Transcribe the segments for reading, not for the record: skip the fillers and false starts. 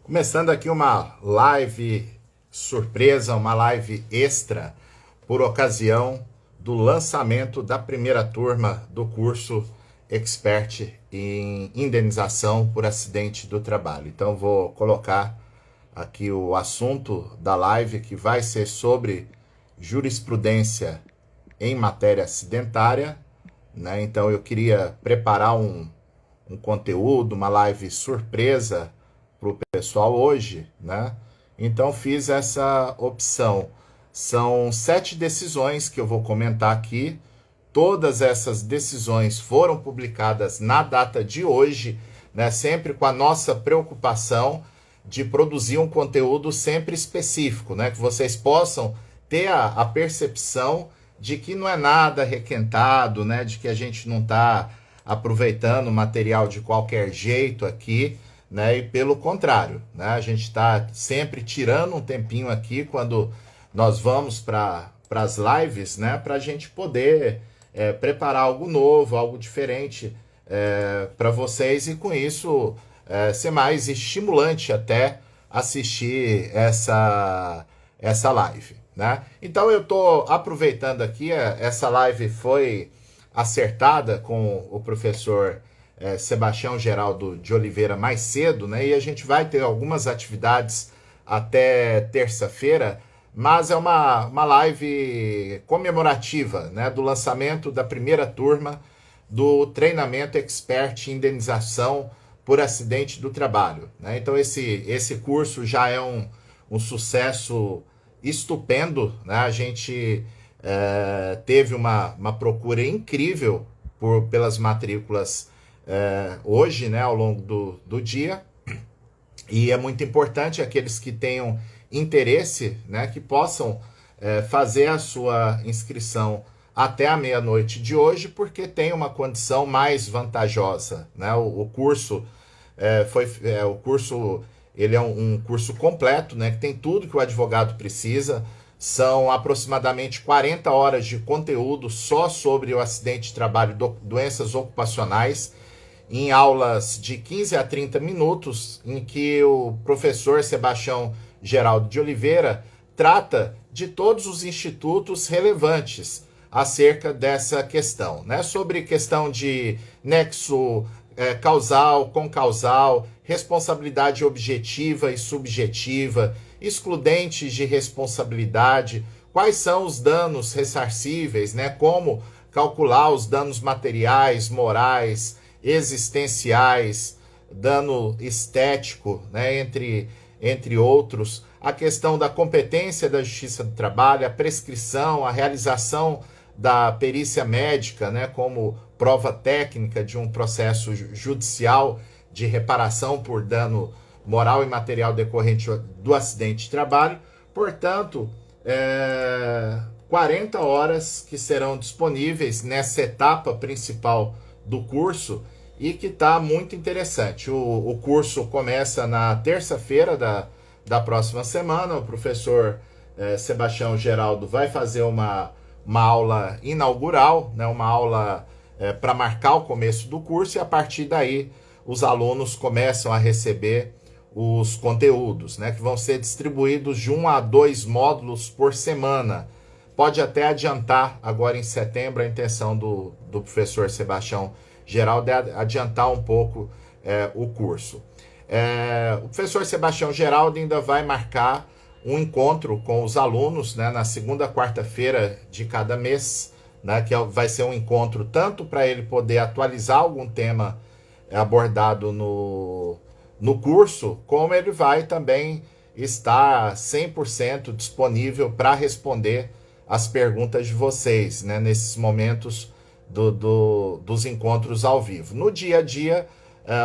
Começando aqui uma live surpresa, uma live extra, por ocasião do lançamento da primeira turma do curso Expert em Indenização por Acidente do Trabalho. Então vou colocar aqui o assunto da live, que vai ser sobre jurisprudência em matéria acidentária, né? Então eu queria preparar um conteúdo, uma live surpresa para o pessoal hoje, né? Então fiz essa opção. São 7 decisões que eu vou comentar aqui. Todas essas decisões foram publicadas na data de hoje, né? Sempre com a nossa preocupação de produzir um conteúdo sempre específico, né? Que vocês possam ter a percepção de que não é nada requentado, né? De que a gente não está aproveitando o material de qualquer jeito aqui, né? E pelo contrário, né? A gente está sempre tirando um tempinho aqui quando nós vamos para as lives, né? Para a gente poder preparar algo novo, algo diferente para vocês e com isso ser mais estimulante até assistir essa live, né? Então eu estou aproveitando aqui, essa live foi acertada com o professor Sebastião Geraldo de Oliveira mais cedo, né? E a gente vai ter algumas atividades até terça-feira, mas é uma live comemorativa, né? Do lançamento da primeira turma do treinamento Expert em Indenização por Acidente do Trabalho, né? Então esse curso já é um sucesso estupendo, né? A gente teve uma procura incrível pelas matrículas hoje, né, ao longo do dia, e é muito importante aqueles que tenham interesse, né, que possam fazer a sua inscrição até a meia-noite de hoje, porque tem uma condição mais vantajosa, né? O curso ele é um curso completo, né, que tem tudo que o advogado precisa. São aproximadamente 40 horas de conteúdo só sobre o acidente de trabalho e doenças ocupacionais, em aulas de 15 a 30 minutos, em que o professor Sebastião Geraldo de Oliveira trata de todos os institutos relevantes acerca dessa questão, né? Sobre questão de nexo causal, concausal, responsabilidade objetiva e subjetiva, excludentes de responsabilidade, quais são os danos ressarcíveis, né? Como calcular os danos materiais, morais, existenciais, dano estético, né? Entre outros, a questão da competência da Justiça do Trabalho, a prescrição, a realização da perícia médica, né, como prova técnica de um processo judicial de reparação por dano moral e material decorrente do acidente de trabalho. Portanto, 40 horas que serão disponíveis nessa etapa principal do curso e que está muito interessante. O curso começa na terça-feira da próxima semana. O professor Sebastião Geraldo vai fazer uma aula inaugural, né, uma aula para marcar o começo do curso, e a partir daí os alunos começam a receber os conteúdos, né, que vão ser distribuídos de 1 a 2 módulos por semana. Pode até adiantar, agora em setembro, a intenção do professor Sebastião Geraldo é adiantar um pouco o curso. O professor Sebastião Geraldo ainda vai marcar um encontro com os alunos, né, na segunda quarta-feira de cada mês, né, que vai ser um encontro tanto para ele poder atualizar algum tema abordado no curso, como ele vai também estar 100% disponível para responder as perguntas de vocês, né, nesses momentos dos encontros ao vivo. No dia a dia,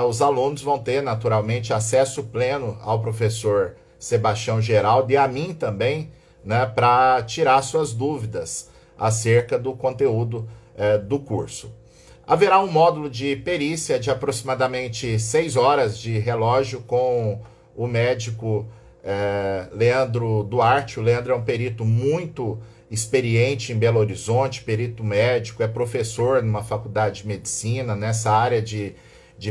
os alunos vão ter naturalmente acesso pleno ao professor Sebastião Geraldo e a mim também, né, para tirar suas dúvidas acerca do conteúdo do curso. Haverá um módulo de perícia de aproximadamente 6 horas de relógio com o médico Leandro Duarte. O Leandro é um perito muito experiente em Belo Horizonte, perito médico, é professor numa faculdade de medicina, nessa área de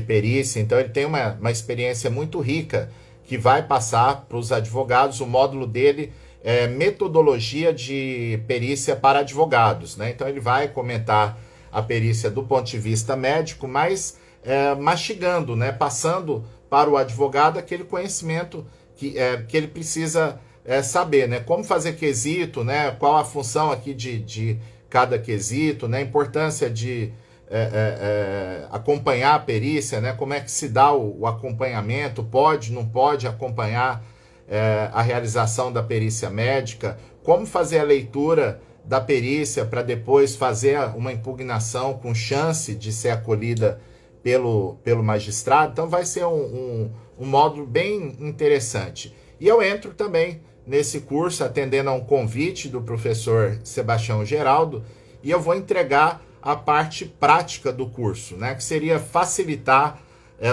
perícia. Então ele tem uma experiência muito rica que vai passar para os advogados. O módulo dele é metodologia de perícia para advogados, né? Então ele vai comentar a perícia do ponto de vista médico, mas mastigando, né? Passando para o advogado aquele conhecimento que ele precisa saber, né? Como fazer quesito, né? Qual a função aqui de cada quesito, né? A importância de acompanhar a perícia, né? Como é que se dá o acompanhamento, pode, não pode acompanhar a realização da perícia médica, como fazer a leitura da perícia para depois fazer uma impugnação com chance de ser acolhida pelo magistrado. Então vai ser um módulo bem interessante. E eu entro também nesse curso atendendo a um convite do professor Sebastião Geraldo, e eu vou entregar a parte prática do curso, né, que seria facilitar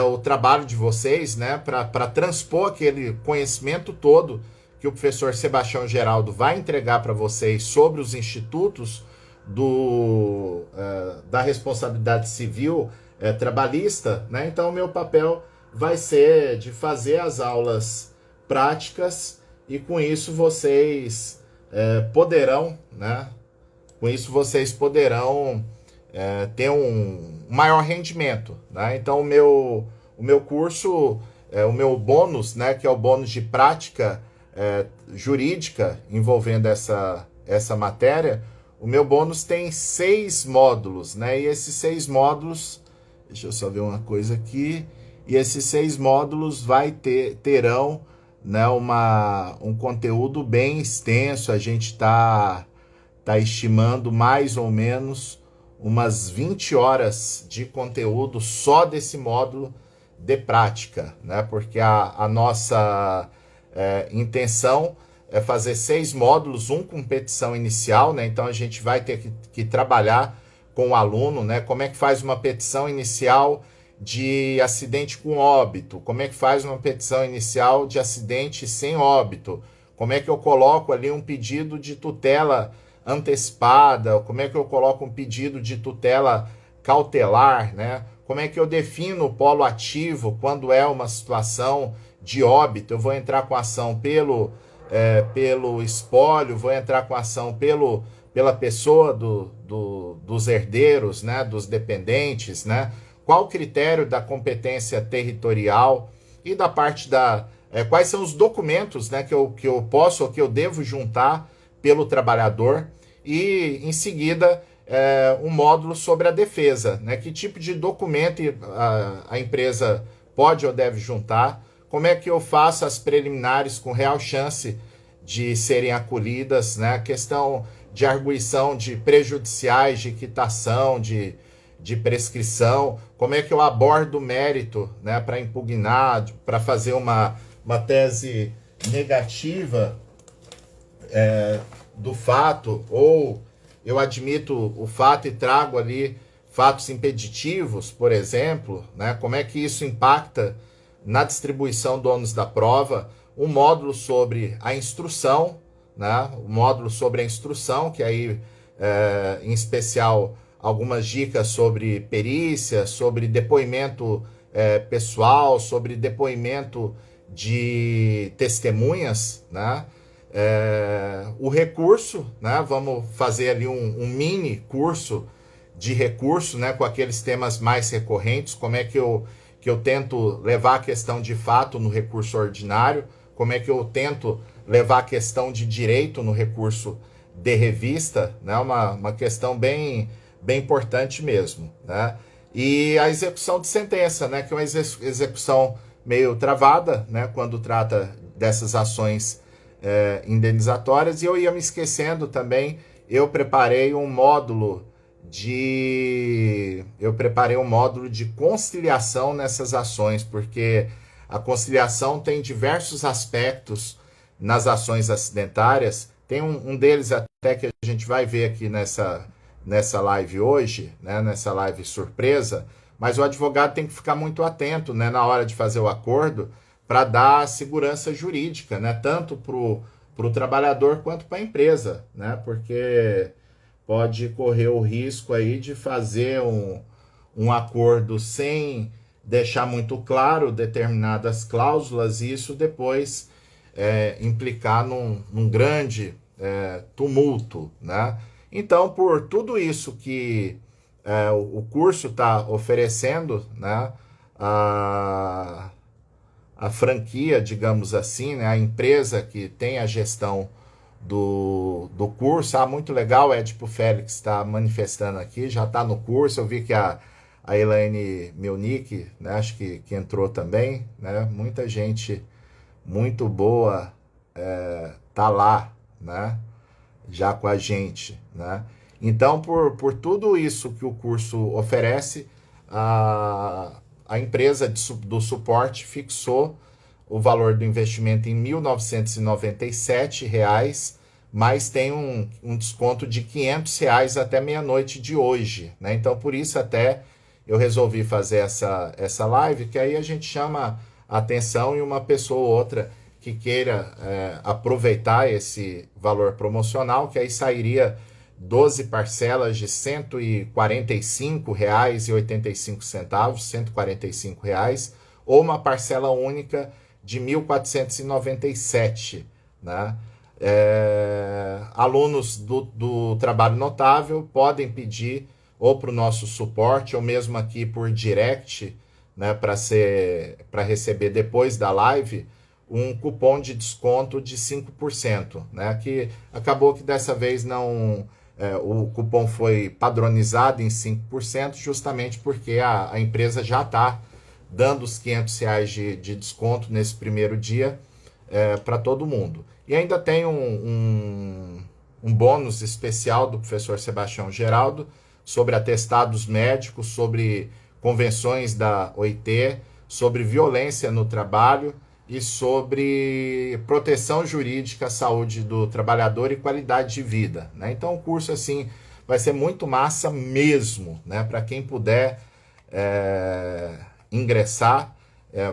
o trabalho de vocês, né, para transpor aquele conhecimento todo que o professor Sebastião Geraldo vai entregar para vocês sobre os institutos da responsabilidade civil trabalhista, né? Então, o meu papel vai ser de fazer as aulas práticas e com isso vocês poderão, né? Com isso vocês poderão ter um maior rendimento, né? Então, o meu curso, o meu bônus, né, que é o bônus de prática jurídica envolvendo essa matéria, o meu bônus tem 6 módulos, né? E esses 6 módulos, deixa eu só ver uma coisa aqui, e esses 6 módulos terão, né, um conteúdo bem extenso. A gente tá estimando mais ou menos umas 20 horas de conteúdo só desse módulo de prática, né? Porque a nossa intenção é fazer 6 módulos, um com petição inicial, né? Então a gente vai ter que trabalhar com o aluno, né? Como é que faz uma petição inicial de acidente com óbito? Como é que faz uma petição inicial de acidente sem óbito? Como é que eu coloco ali um pedido de tutela antecipada? Como é que eu coloco um pedido de tutela cautelar, né? Como é que eu defino o polo ativo quando é uma situação de óbito? Eu vou entrar com ação pelo espólio, vou entrar com ação pela pessoa dos herdeiros, né? Dos dependentes, né? Qual o critério da competência territorial e da parte quais são os documentos, né, que eu posso ou que eu devo juntar pelo trabalhador, e em seguida um módulo sobre a defesa, né? Que tipo de documento a empresa pode ou deve juntar, como é que eu faço as preliminares com real chance de serem acolhidas, né? A questão de arguição de prejudiciais, de quitação, de prescrição, como é que eu abordo o mérito, né, para impugnar, para fazer uma tese negativa do fato, ou eu admito o fato e trago ali fatos impeditivos, por exemplo, né? Como é que isso impacta na distribuição do ônus da prova, um módulo sobre a instrução, né? Um módulo sobre a instrução, que aí, em especial, algumas dicas sobre perícia, sobre depoimento pessoal, sobre depoimento de testemunhas, né? O recurso, né? Vamos fazer ali um mini curso de recurso, né? Com aqueles temas mais recorrentes, como é que eu tento levar a questão de fato no recurso ordinário, como é que eu tento levar a questão de direito no recurso de revista, né? Uma questão bem importante mesmo, né? E a execução de sentença, né? Que é uma execução meio travada, né? Quando trata dessas ações indenizatórias. E eu ia me esquecendo também, eu preparei um módulo de conciliação nessas ações, porque a conciliação tem diversos aspectos nas ações acidentárias. Tem um deles até que a gente vai ver aqui nessa live hoje, né, nessa live surpresa, mas o advogado tem que ficar muito atento, né, na hora de fazer o acordo, para dar segurança jurídica, né, tanto para o trabalhador quanto para a empresa, né, porque pode correr o risco aí de fazer um acordo sem deixar muito claro determinadas cláusulas e isso depois implicar num grande tumulto, né? Então, por tudo isso que o curso está oferecendo, né? A franquia, digamos assim, né? A empresa que tem a gestão do curso. Muito legal, Edipo Félix está manifestando aqui, já está no curso. Eu vi que a Elaine Melnick, né, acho que entrou também, né? Muita gente muito boa tá lá, né? Já com a gente, né? Então, por tudo isso que o curso oferece, a empresa do suporte fixou o valor do investimento em R$ 1.997, mas tem um desconto de R$ 500 até meia-noite de hoje, né? Então, por isso até eu resolvi fazer essa live, que aí a gente chama a atenção e uma pessoa ou outra que queira aproveitar esse valor promocional, que aí sairia 12 parcelas de R$ 145,85, R$ 145, ou uma parcela única de 1.497, né? Alunos do Trabalho Notável podem pedir ou para o nosso suporte, ou mesmo aqui por direct, né, para receber depois da live, um cupom de desconto de 5%, né, que acabou que dessa vez não... o cupom foi padronizado em 5%, justamente porque a empresa já está dando os R$ 500 de desconto nesse primeiro dia para todo mundo. E ainda tem um bônus especial do professor Sebastião Geraldo sobre atestados médicos, sobre convenções da OIT, sobre violência no trabalho e sobre proteção jurídica à saúde do trabalhador e qualidade de vida, né? Então o curso assim vai ser muito massa mesmo, né? Para quem puder ingressar,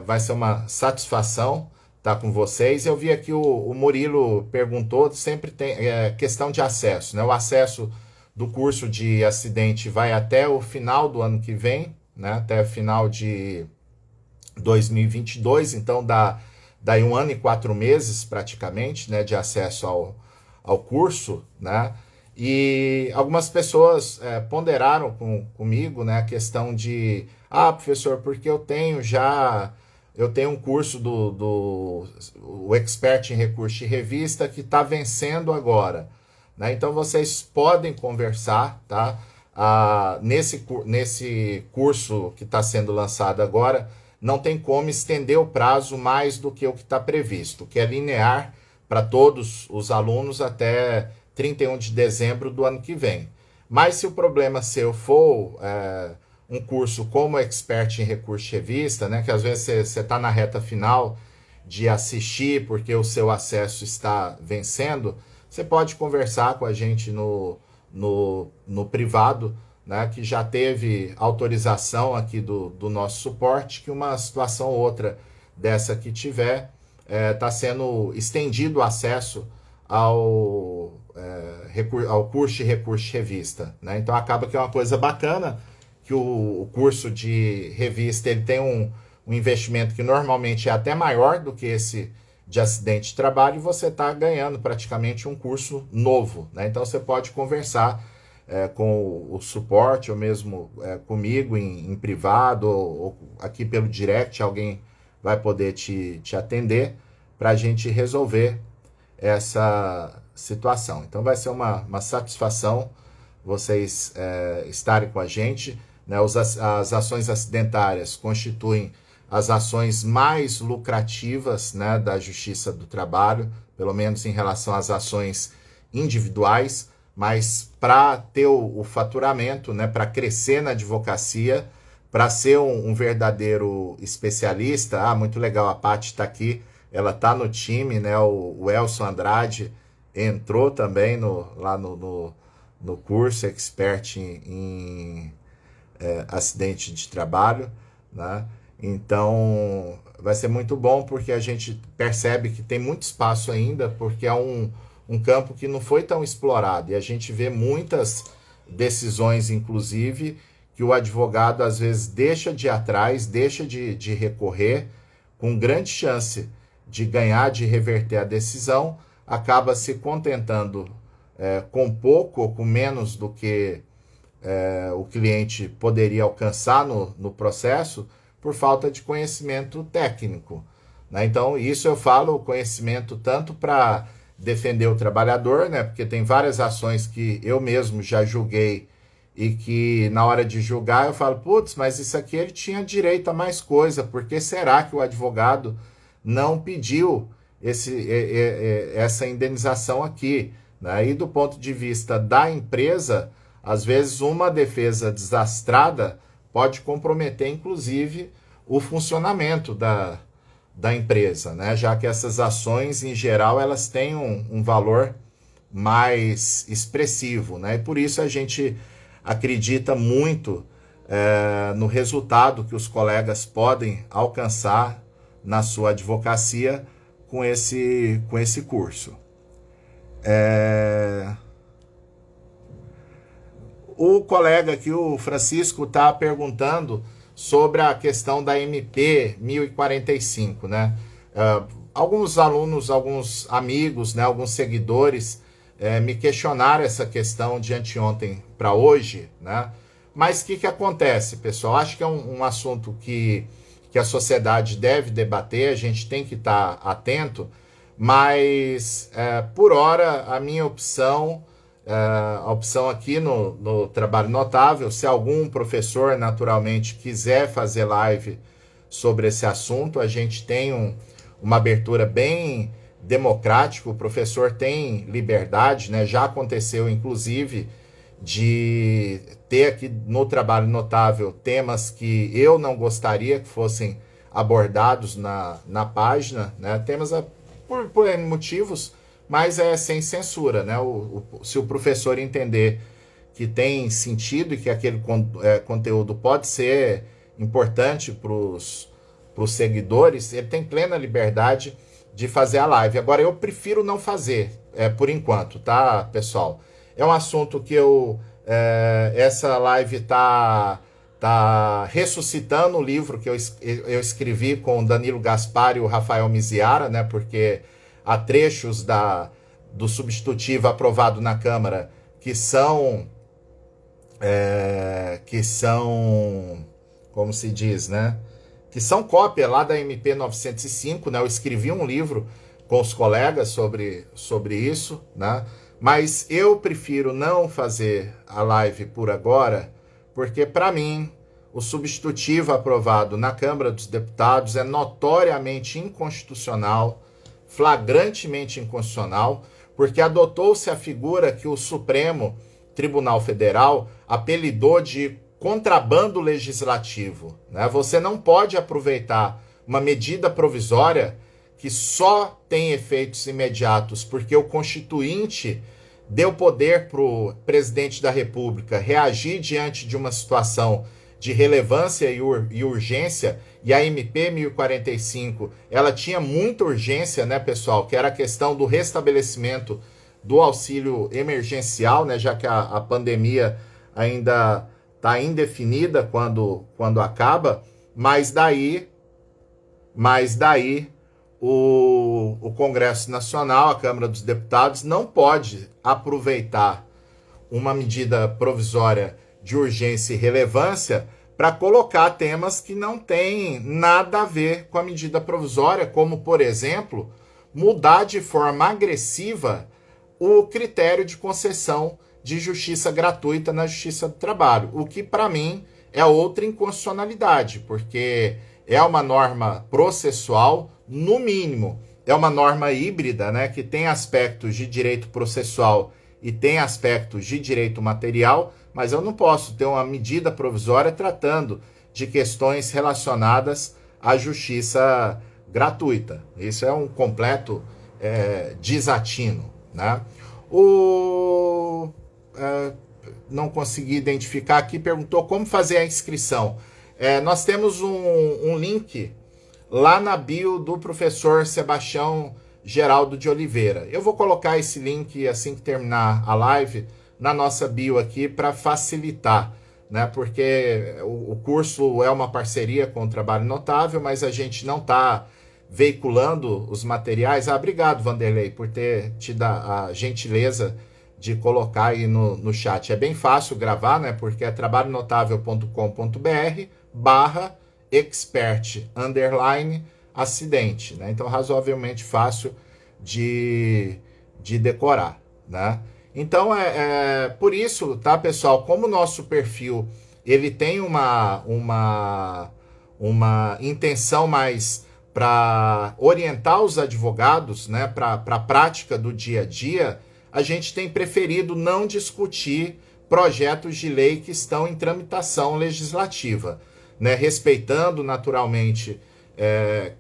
vai ser uma satisfação estar com vocês. Eu vi aqui o Murilo perguntou, sempre tem questão de acesso, né? O acesso do curso de acidente vai até o final do ano que vem, né? Até o final de 2022, então dá 1 ano e 4 meses praticamente, né, de acesso ao curso, né? E algumas pessoas ponderaram comigo, né, a questão de, professor, porque eu tenho um curso o Expert em Recurso de Revista que está vencendo agora, né? Então vocês podem conversar, tá? Nesse curso que está sendo lançado agora, não tem como estender o prazo mais do que o que está previsto, que é linear para todos os alunos até 31 de dezembro do ano que vem. Mas se o problema seu for um curso como Expert em Recurso de Revista, né, que às vezes você está na reta final de assistir porque o seu acesso está vencendo, você pode conversar com a gente no privado, né, que já teve autorização aqui do nosso suporte, que uma situação ou outra dessa que tiver, está sendo estendido o acesso ao curso de recurso de revista, né? Então acaba que é uma coisa bacana, que o curso de revista ele tem um investimento que normalmente é até maior do que esse de acidente de trabalho, e você está ganhando praticamente um curso novo, né? Então você pode conversar com o suporte, ou mesmo comigo em privado, ou aqui pelo direct, alguém vai poder te atender para a gente resolver essa situação. Então vai ser uma satisfação vocês estarem com a gente, né? As ações acidentárias constituem as ações mais lucrativas, né, da Justiça do Trabalho, pelo menos em relação às ações individuais, mas para ter o faturamento, né, para crescer na advocacia, para ser um verdadeiro especialista. Muito legal, a Paty está aqui, ela está no time, né, o Elson Andrade entrou também lá no curso Expert em acidente de trabalho, né? Então vai ser muito bom, porque a gente percebe que tem muito espaço ainda, porque é um campo que não foi tão explorado, e a gente vê muitas decisões, inclusive, que o advogado às vezes deixa de ir atrás, deixa de recorrer, com grande chance de ganhar, de reverter a decisão, acaba se contentando com pouco ou com menos do que o cliente poderia alcançar no processo por falta de conhecimento técnico, né? Então, isso eu falo, conhecimento tanto para defender o trabalhador, né? Porque tem várias ações que eu mesmo já julguei e que na hora de julgar eu falo, putz, mas isso aqui ele tinha direito a mais coisa, por que será que o advogado não pediu essa indenização aqui, né? E do ponto de vista da empresa, às vezes uma defesa desastrada pode comprometer, inclusive, o funcionamento da empresa, né? Já que essas ações, em geral, elas têm um valor mais expressivo, né? E por isso a gente acredita muito no resultado que os colegas podem alcançar na sua advocacia com esse curso. O colega aqui, o Francisco, está perguntando sobre a questão da MP 1045, né? Alguns alunos, alguns amigos, né, alguns seguidores me questionaram essa questão de anteontem para hoje, né? Mas o que acontece, pessoal? Acho que é um assunto que a sociedade deve debater, a gente tem que estar atento, mas por hora a minha opção, a opção aqui no Trabalho Notável, se algum professor naturalmente quiser fazer live sobre esse assunto, a gente tem uma abertura bem democrática, o professor tem liberdade, né? Já aconteceu inclusive de ter aqui no Trabalho Notável temas que eu não gostaria que fossem abordados na página, né? Temas por N motivos, mas sem censura, né? Se o professor entender que tem sentido e que aquele conteúdo pode ser importante para os seguidores, ele tem plena liberdade de fazer a live. Agora, eu prefiro não fazer, por enquanto, tá, pessoal? É um assunto que essa live tá ressuscitando o livro que eu escrevi com o Danilo Gaspar e o Rafael Miziara, né? Porque há trechos do substitutivo aprovado na Câmara que são, como se diz, né? Que são cópia lá da MP 905, né? Eu escrevi um livro com os colegas sobre isso, né? Mas eu prefiro não fazer a live por agora, porque para mim o substitutivo aprovado na Câmara dos Deputados é notoriamente inconstitucional, flagrantemente inconstitucional, porque adotou-se a figura que o Supremo Tribunal Federal apelidou de contrabando legislativo, né? Você não pode aproveitar uma medida provisória que só tem efeitos imediatos porque o Constituinte deu poder para o presidente da República reagir diante de uma situação de relevância e urgência, e a MP 1045, ela tinha muita urgência, né, pessoal, que era a questão do restabelecimento do auxílio emergencial, né, já que a pandemia ainda está indefinida quando acaba, mas daí o Congresso Nacional, a Câmara dos Deputados, não pode aproveitar uma medida provisória de urgência e relevância para colocar temas que não têm nada a ver com a medida provisória, como, por exemplo, mudar de forma agressiva o critério de concessão de justiça gratuita na Justiça do Trabalho, o que, para mim, é outra inconstitucionalidade, porque é uma norma processual, no mínimo, é uma norma híbrida, né, que tem aspectos de direito processual e tem aspectos de direito material, mas eu não posso ter uma medida provisória tratando de questões relacionadas à justiça gratuita. Isso é um completo desatino, né? Não consegui identificar aqui, perguntou como fazer a inscrição. Nós temos um link lá na bio do professor Sebastião Geraldo de Oliveira. Eu vou colocar esse link assim que terminar a live na nossa bio aqui para facilitar, né? Porque o curso é uma parceria com o Trabalho Notável, mas a gente não está veiculando os materiais. Obrigado, Vanderlei, por ter tido a gentileza de colocar aí no chat. É bem fácil gravar, né? Porque é trabalhonotável.com.br/expert_acidente, né? Então, razoavelmente fácil de decorar, né? Então, por isso, tá, pessoal? Como o nosso perfil ele tem uma intenção mais para orientar os advogados, né, para a prática do dia a dia, a gente tem preferido não discutir projetos de lei que estão em tramitação legislativa, né, respeitando naturalmente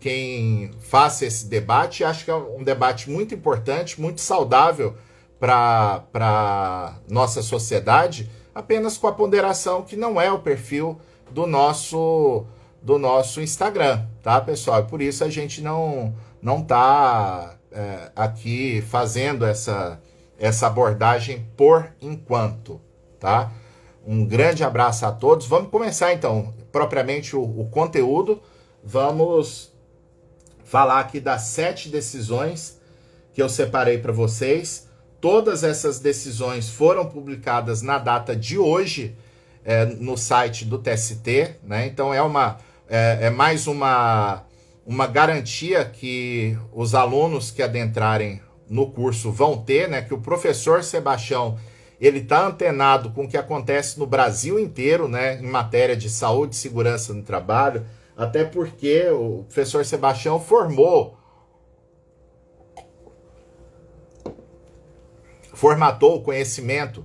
quem faça esse debate. Acho que é um debate muito importante, muito saudável para nossa sociedade, apenas com a ponderação que não é o perfil do nosso Instagram, tá, pessoal? E por isso a gente não tá aqui fazendo essa abordagem por enquanto, tá? Um grande abraço a todos. Vamos começar então, propriamente o conteúdo. Vamos falar aqui das 7 decisões que eu separei para vocês. Todas essas decisões foram publicadas na data de hoje no site do TST, né? Então é mais uma garantia que os alunos que adentrarem no curso vão ter, né? Que o professor Sebastião ele está antenado com o que acontece no Brasil inteiro, né? Em matéria de saúde e segurança no trabalho, até porque o professor Sebastião formatou o conhecimento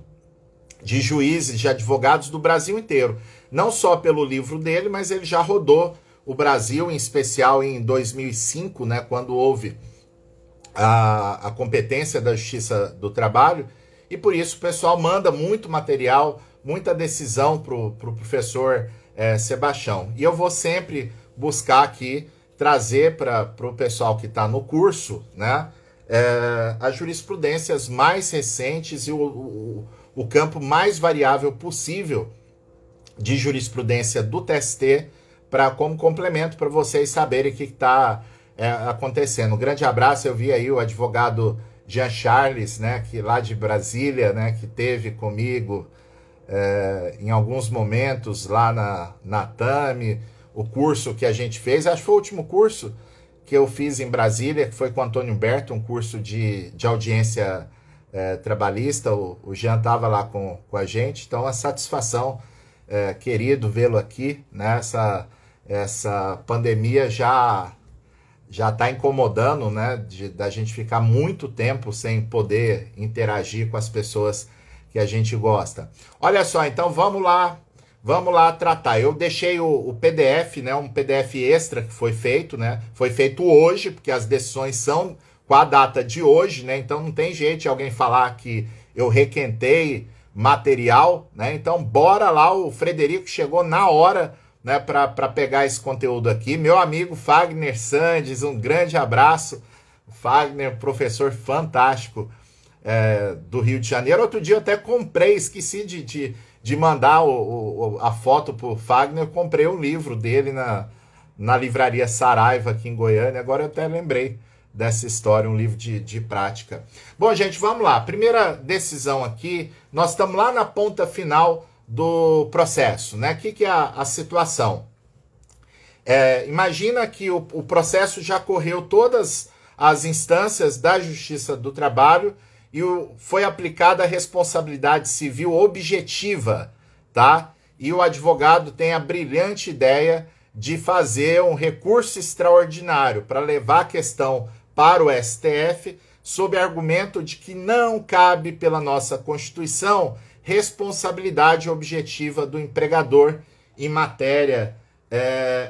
de juízes, de advogados do Brasil inteiro. Não só pelo livro dele, mas ele já rodou o Brasil, em especial em 2005, né, quando houve a competência da Justiça do Trabalho, e por isso o pessoal manda muito material, muita decisão para o professor Sebastião. E eu vou sempre buscar aqui trazer para o pessoal que está no curso, né, as jurisprudências mais recentes e o campo mais variável possível de jurisprudência do TST, como complemento para vocês saberem o que está acontecendo. Um grande abraço, eu vi aí o advogado Jean Charles, né, que lá de Brasília, né, que teve comigo em alguns momentos lá na TAMI, o curso que a gente fez, acho que foi o último curso que eu fiz em Brasília, que foi com o Antônio Humberto, um curso de audiência trabalhista. O Jean estava lá com a gente, então a satisfação, querido, vê-lo aqui, né? Essa pandemia já está incomodando, né? Da gente ficar muito tempo sem poder interagir com as pessoas que a gente gosta. Olha só, então vamos lá tratar. Eu deixei o PDF, né, um PDF extra que foi feito, né? Foi feito hoje, porque as decisões são com a data de hoje, né? Então não tem jeito de alguém falar que eu requentei material, né? Então bora lá, o Frederico chegou na hora, né, para pegar esse conteúdo aqui. Meu amigo Fagner Sandes, um grande abraço. Fagner, professor fantástico do Rio de Janeiro. Outro dia eu até comprei, esqueci de mandar a foto pro Fagner. Eu comprei um livro dele na livraria Saraiva aqui em Goiânia. Agora eu até lembrei dessa história, um livro de prática. Bom, gente, vamos lá. Primeira decisão aqui, nós estamos lá na ponta final do processo, né? O que é a situação? Imagina que o processo já correu todas as instâncias da Justiça do Trabalho e foi aplicada a responsabilidade civil objetiva, tá? E o advogado tem a brilhante ideia de fazer um recurso extraordinário para levar a questão para o STF, sob argumento de que não cabe pela nossa Constituição responsabilidade objetiva do empregador em matéria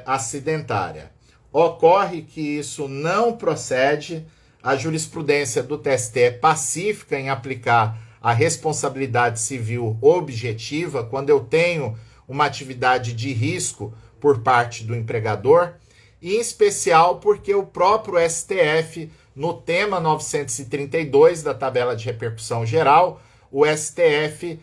acidentária. Ocorre que isso não procede. A jurisprudência do TST é pacífica em aplicar a responsabilidade civil objetiva quando eu tenho uma atividade de risco por parte do empregador, e em especial porque o próprio STF, no tema 932 da tabela de repercussão geral, o STF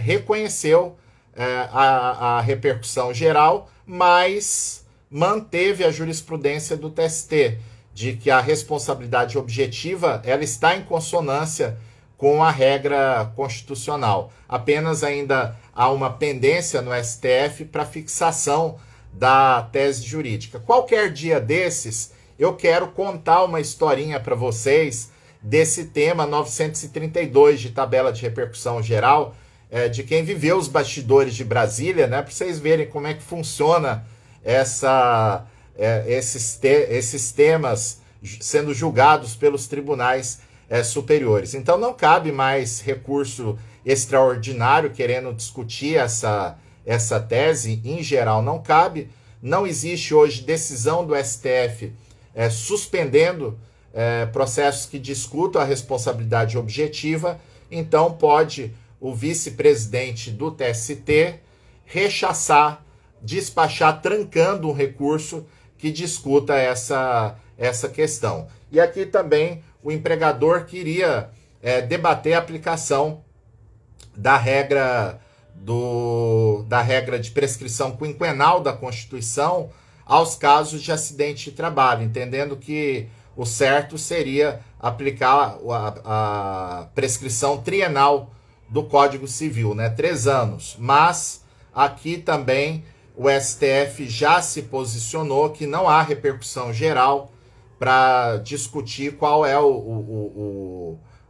reconheceu a repercussão geral, mas manteve a jurisprudência do TST, de que a responsabilidade objetiva ela está em consonância com a regra constitucional. Apenas ainda há uma pendência no STF para fixação da tese jurídica. Qualquer dia desses, eu quero contar uma historinha para vocês desse tema 932 de tabela de repercussão geral, de quem viveu os bastidores de Brasília, né, para vocês verem como é que funciona esses temas sendo julgados pelos tribunais superiores. Então não cabe mais recurso extraordinário querendo discutir essa tese, em geral não cabe. Não existe hoje decisão do STF suspendendo processos que discutam a responsabilidade objetiva, então pode o vice-presidente do TST rechaçar, despachar trancando um recurso que discuta essa questão. E aqui também o empregador queria debater a aplicação da regra de prescrição quinquenal da Constituição aos casos de acidente de trabalho, entendendo que o certo seria aplicar a prescrição trienal do Código Civil, né? 3 anos. Mas aqui também o STF já se posicionou que não há repercussão geral para discutir qual é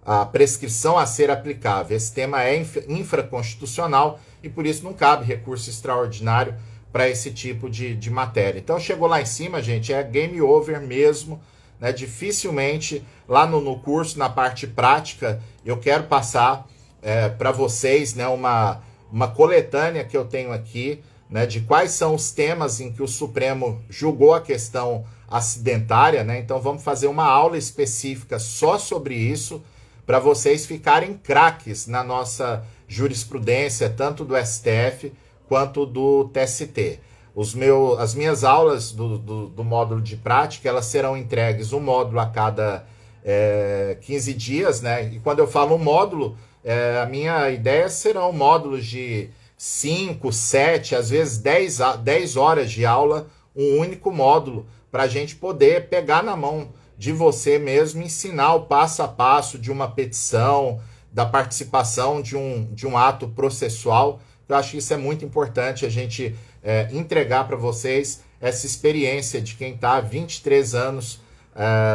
a prescrição a ser aplicável. Esse tema é infraconstitucional e por isso não cabe recurso extraordinário para esse tipo de matéria. Então chegou lá em cima, gente, é game over mesmo, né? Dificilmente lá no curso, na parte prática, eu quero passar para vocês, né, uma coletânea que eu tenho aqui, né, de quais são os temas em que o Supremo julgou a questão acidentária, né? Então vamos fazer uma aula específica só sobre isso, para vocês ficarem craques na nossa jurisprudência, tanto do STF quanto do TST. As minhas aulas do módulo de prática, elas serão entregues um módulo a cada 15 dias, né? E quando eu falo um módulo, a minha ideia serão módulos de 5, 7, às vezes 10 horas de aula, um único módulo, para a gente poder pegar na mão de você mesmo, ensinar o passo a passo de uma petição, da participação de um ato processual. Eu acho que isso é muito importante, a gente entregar para vocês essa experiência de quem está há 23 anos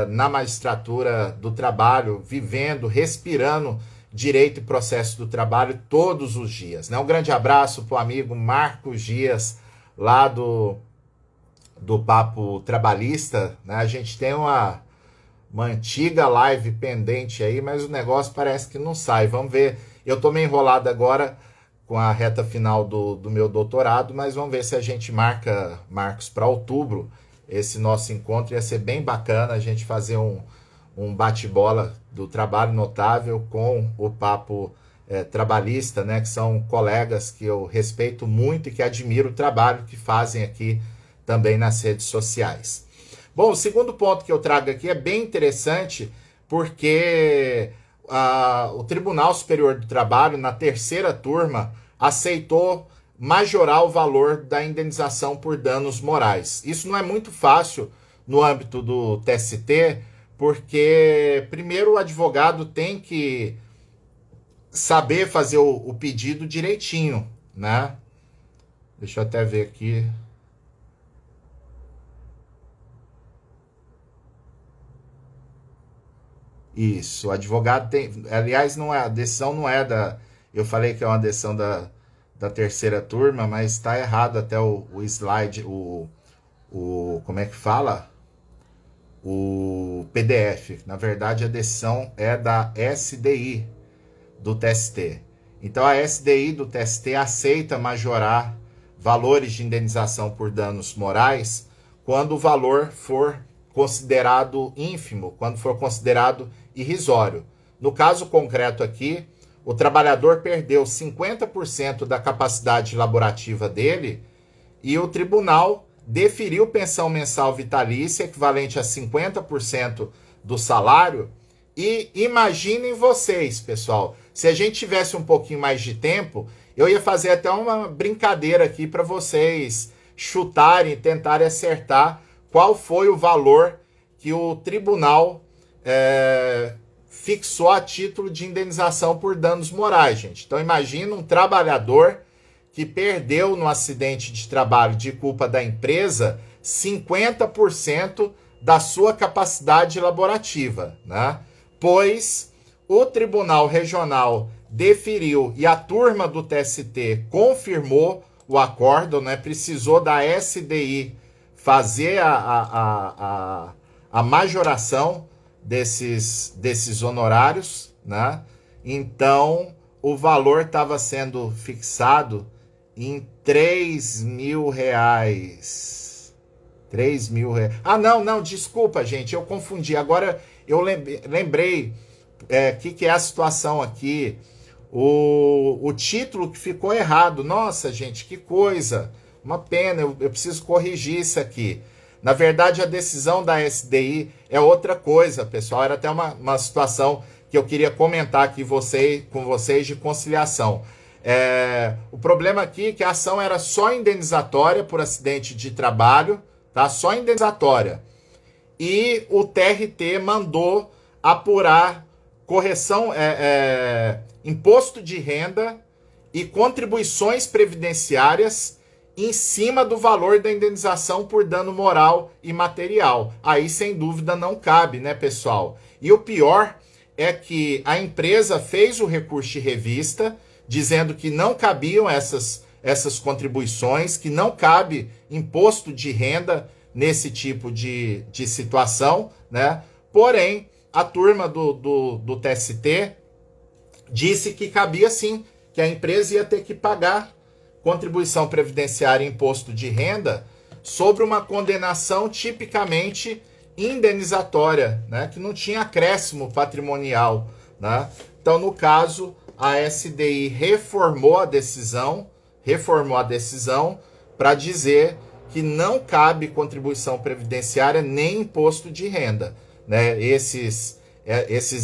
na magistratura do trabalho, vivendo, respirando direito e processo do trabalho todos os dias, né? Um grande abraço para o amigo Marcos Dias, lá do Papo Trabalhista, né? A gente tem uma antiga live pendente aí, mas o negócio parece que não sai. Vamos ver. Eu tô meio enrolado agora com a reta final do meu doutorado, mas vamos ver se a gente marca, Marcos, para outubro, esse nosso encontro. Ia ser bem bacana a gente fazer um bate-bola do trabalho notável com o Papo Trabalhista, né, que são colegas que eu respeito muito e que admiro o trabalho que fazem aqui também nas redes sociais. Bom, o segundo ponto que eu trago aqui é bem interessante, porque o Tribunal Superior do Trabalho, na terceira turma, aceitou majorar o valor da indenização por danos morais. Isso não é muito fácil no âmbito do TST, porque primeiro o advogado tem que saber fazer o pedido direitinho, né? Deixa eu até ver aqui. Isso, o advogado tem... Aliás, não é, a decisão não é da... Eu falei que é uma decisão da terceira turma, mas está errado até o slide, como é que fala? O PDF. Na verdade, a decisão é da SDI do TST. Então, a SDI do TST aceita majorar valores de indenização por danos morais quando o valor for considerado ínfimo, quando for considerado irrisório. No caso concreto aqui, o trabalhador perdeu 50% da capacidade laborativa dele e o tribunal deferiu pensão mensal vitalícia, equivalente a 50% do salário. E imaginem vocês, pessoal, se a gente tivesse um pouquinho mais de tempo, Eu ia fazer até uma brincadeira aqui para vocês chutarem, tentarem acertar qual foi o valor que o tribunal fixou a título de indenização por danos morais, gente. Então imagina um trabalhador que perdeu no acidente de trabalho de culpa da empresa 50% da sua capacidade laborativa, né? Pois o Tribunal Regional deferiu e a turma do TST confirmou o acordo, né? Precisou da SDI fazer a majoração desses honorários, né? Então, o valor estava sendo fixado em R$ 3.000. R$ 3.000. Ah, não, desculpa, gente, eu confundi. Agora eu lembrei que é a situação aqui. O título que ficou errado. Nossa, gente, que coisa. Uma pena, eu preciso corrigir isso aqui. Na verdade, a decisão da SDI é outra coisa, pessoal. Era até uma situação que eu queria comentar aqui com vocês de conciliação. O problema aqui é que a ação era só indenizatória por acidente de trabalho, tá? Só indenizatória. E o TRT mandou apurar correção, imposto de renda e contribuições previdenciárias em cima do valor da indenização por dano moral e material. Aí, sem dúvida, não cabe, né, pessoal? E o pior é que a empresa fez o recurso de revista, dizendo que não cabiam essas contribuições, que não cabe imposto de renda nesse tipo de situação, né? Porém, a turma do TST disse que cabia sim, que a empresa ia ter que pagar contribuição previdenciária e imposto de renda sobre uma condenação tipicamente indenizatória, né? Que não tinha acréscimo patrimonial, né? Então, no caso, a SDI reformou a decisão para dizer que não cabe contribuição previdenciária nem imposto de renda, né? Esses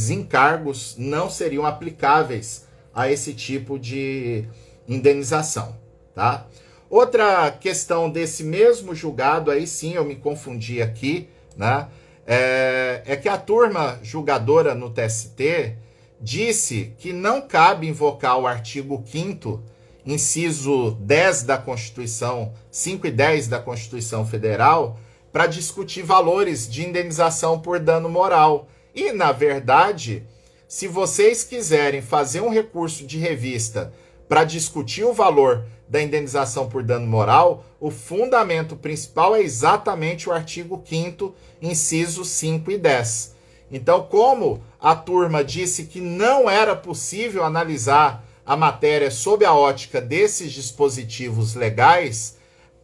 encargos não seriam aplicáveis a esse tipo de indenização, tá? Outra questão desse mesmo julgado, aí sim eu me confundi aqui, né? É que a turma julgadora no TST disse que não cabe invocar o artigo 5º, inciso 10 da Constituição, 5 e 10 da Constituição Federal, para discutir valores de indenização por dano moral. E, na verdade, se vocês quiserem fazer um recurso de revista para discutir o valor da indenização por dano moral, o fundamento principal é exatamente o artigo 5º, incisos 5 e 10. Então, como a turma disse que não era possível analisar a matéria sob a ótica desses dispositivos legais,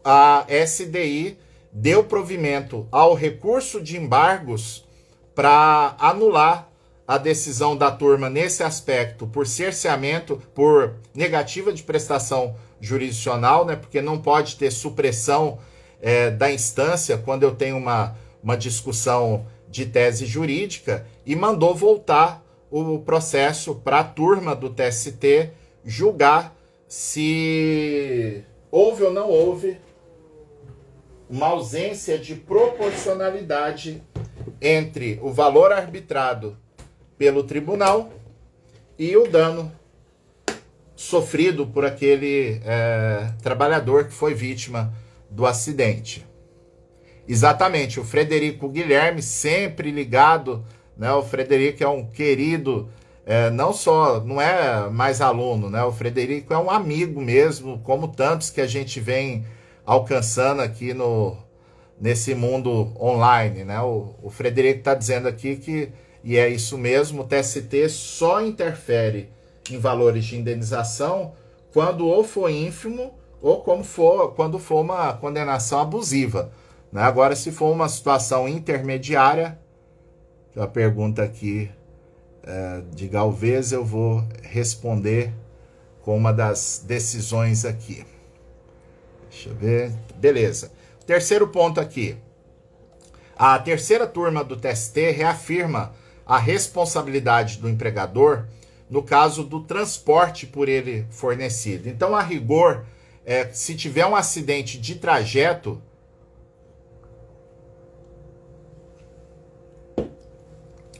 a SDI deu provimento ao recurso de embargos para anular a decisão da turma nesse aspecto por cerceamento, por negativa de prestação jurisdicional, né? Porque não pode ter supressão da instância quando eu tenho uma discussão de tese jurídica, e mandou voltar o processo para a turma do TST julgar se houve ou não houve uma ausência de proporcionalidade entre o valor arbitrado pelo tribunal e o dano sofrido por aquele trabalhador que foi vítima do acidente. Exatamente, o Frederico Guilherme, sempre ligado, né? O Frederico é um querido, não é mais aluno, né? O Frederico é um amigo mesmo, como tantos que a gente vem alcançando aqui nesse mundo online, né? O Frederico está dizendo aqui que, e é isso mesmo, o TST só interfere em valores de indenização quando ou for ínfimo ou quando for uma condenação abusiva, né? Agora, se for uma situação intermediária, a pergunta aqui de Galvez, eu vou responder com uma das decisões aqui. Deixa eu ver. Beleza. Terceiro ponto aqui. A terceira turma do TST reafirma a responsabilidade do empregador no caso do transporte por ele fornecido. Então, a rigor, se tiver um acidente de trajeto,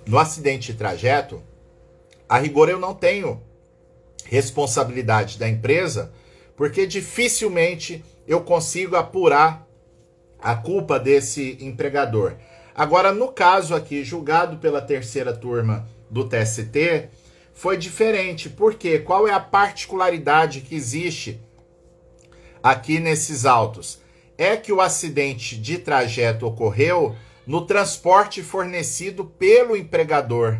no acidente de trajeto, a rigor eu não tenho responsabilidade da empresa, porque dificilmente eu consigo apurar a culpa desse empregador. Agora, no caso aqui, julgado pela terceira turma do TST, foi diferente. Por quê? Qual é a particularidade que existe aqui nesses autos? É que o acidente de trajeto ocorreu no transporte fornecido pelo empregador,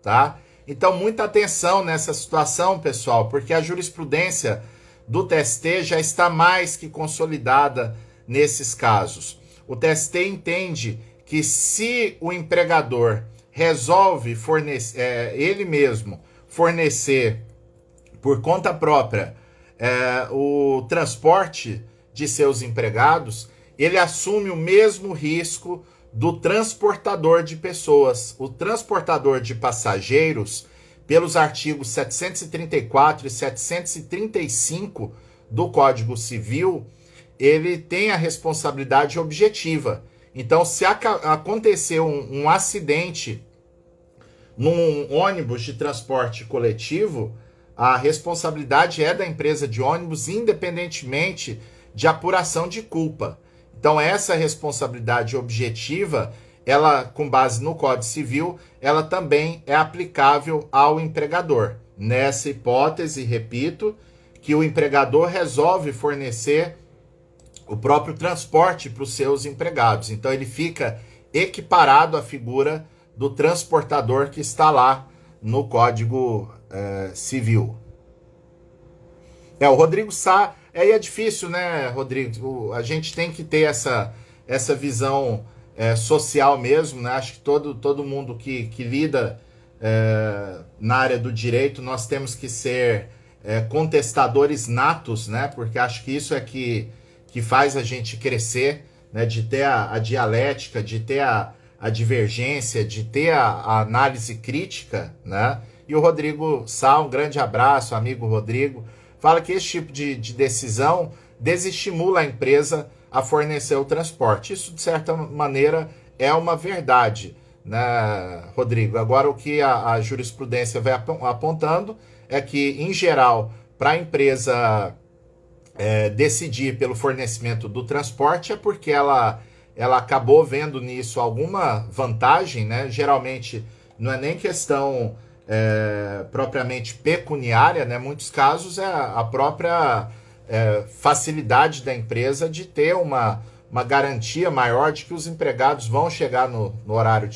tá? Então, muita atenção nessa situação, pessoal, porque a jurisprudência do TST já está mais que consolidada nesses casos. O TST entende que se o empregador resolve fornecer, ele mesmo fornecer por conta própria o transporte de seus empregados, ele assume o mesmo risco do transportador de pessoas. O transportador de passageiros, pelos artigos 734 e 735 do Código Civil, ele tem a responsabilidade objetiva. Então, se acontecer um acidente num ônibus de transporte coletivo, a responsabilidade é da empresa de ônibus, independentemente de apuração de culpa. Então, essa responsabilidade objetiva, ela, com base no Código Civil, ela também é aplicável ao empregador. Nessa hipótese, repito, que o empregador resolve fornecer o próprio transporte para os seus empregados. Então, ele fica equiparado à figura do transportador que está lá no Código Civil. O Rodrigo Sá, aí é difícil, né, Rodrigo? A gente tem que ter essa visão social mesmo, né? Acho que todo mundo que lida na área do direito, nós temos que ser contestadores natos, né? Porque acho que isso é que faz a gente crescer, né? De ter a dialética, de ter a divergência, de ter a análise crítica, né? E o Rodrigo Sá, um grande abraço, amigo Rodrigo, fala que esse tipo de decisão desestimula a empresa a fornecer o transporte. Isso, de certa maneira, é uma verdade, né, Rodrigo? Agora, o que a jurisprudência vai apontando é que, em geral, para a empresa decidir pelo fornecimento do transporte é porque ela acabou vendo nisso alguma vantagem, né? Geralmente, não é nem questão propriamente pecuniária, né? Em muitos casos é a própria facilidade da empresa de ter uma garantia maior de que os empregados vão chegar no horário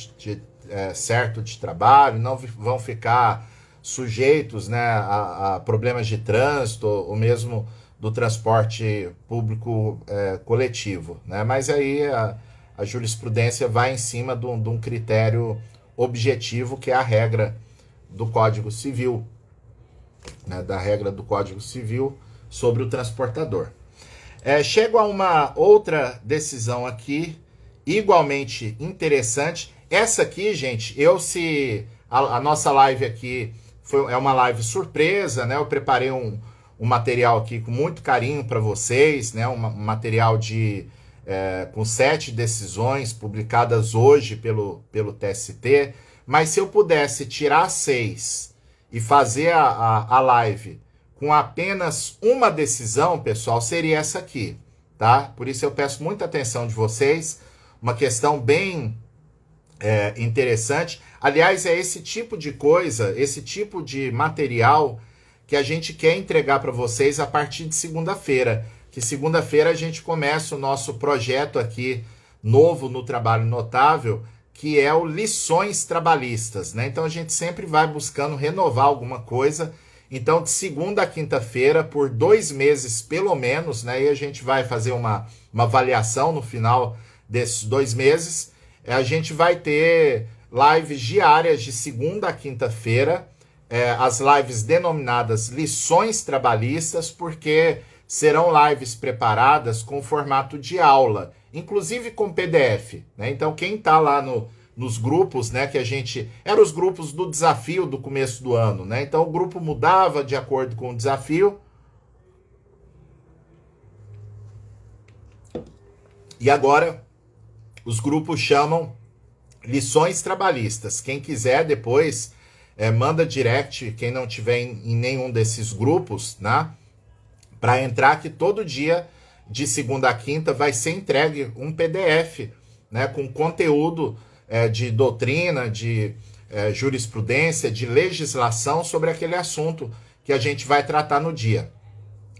certo de trabalho, não vão ficar sujeitos, né, a problemas de trânsito ou mesmo do transporte público coletivo, né? Mas aí a jurisprudência vai em cima de um critério objetivo, que é a regra do Código Civil, né, da regra do Código Civil sobre o transportador. Chego a uma outra decisão aqui, igualmente interessante. Essa aqui, gente, a nossa live aqui é uma live surpresa, né? Eu preparei um material aqui com muito carinho para vocês, né? Um material com 7 decisões publicadas hoje pelo TST. Mas se eu pudesse tirar 6 e fazer a live com apenas uma decisão, pessoal, seria essa aqui, tá? Por isso eu peço muita atenção de vocês. Uma questão bem interessante. Aliás, é esse tipo de coisa, esse tipo de material que a gente quer entregar para vocês a partir de segunda-feira. Que segunda-feira a gente começa o nosso projeto aqui, novo no Trabalho Notável, que é o Lições Trabalhistas, né? Então a gente sempre vai buscando renovar alguma coisa. Então, de segunda a quinta-feira, por 2 meses pelo menos, né? E a gente vai fazer uma avaliação no final desses 2 meses. A gente vai ter lives diárias de segunda a quinta-feira, as lives denominadas Lições Trabalhistas, porque serão lives preparadas com formato de aula, inclusive com PDF, né? Então, quem está lá nos grupos, né, que a gente... Eram os grupos do desafio do começo do ano, né? Então o grupo mudava de acordo com o desafio. E agora os grupos chamam lições trabalhistas. Quem quiser depois manda direct, quem não tiver em nenhum desses grupos, né? Para entrar, que todo dia, de segunda a quinta, vai ser entregue um PDF, né, com conteúdo de doutrina, de jurisprudência, de legislação sobre aquele assunto que a gente vai tratar no dia.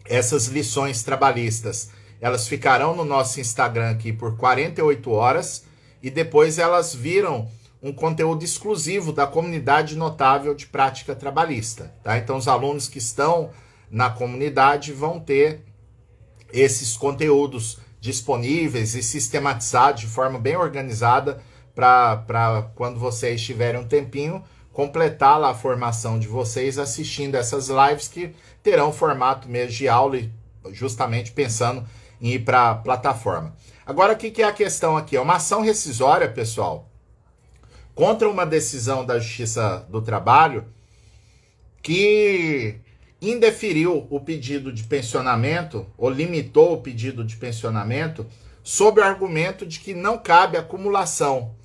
Essas lições trabalhistas, elas ficarão no nosso Instagram aqui por 48 horas e depois elas viram um conteúdo exclusivo da comunidade notável de prática trabalhista, tá? Então os alunos que estão na comunidade vão ter esses conteúdos disponíveis e sistematizados de forma bem organizada para quando vocês tiverem um tempinho, completar lá a formação de vocês assistindo essas lives que terão formato mesmo de aula e justamente pensando em ir para a plataforma. Agora, o que é a questão aqui? É uma ação rescisória, pessoal, contra uma decisão da Justiça do Trabalho que indeferiu o pedido de pensionamento ou limitou o pedido de pensionamento sob o argumento de que não cabe acumulação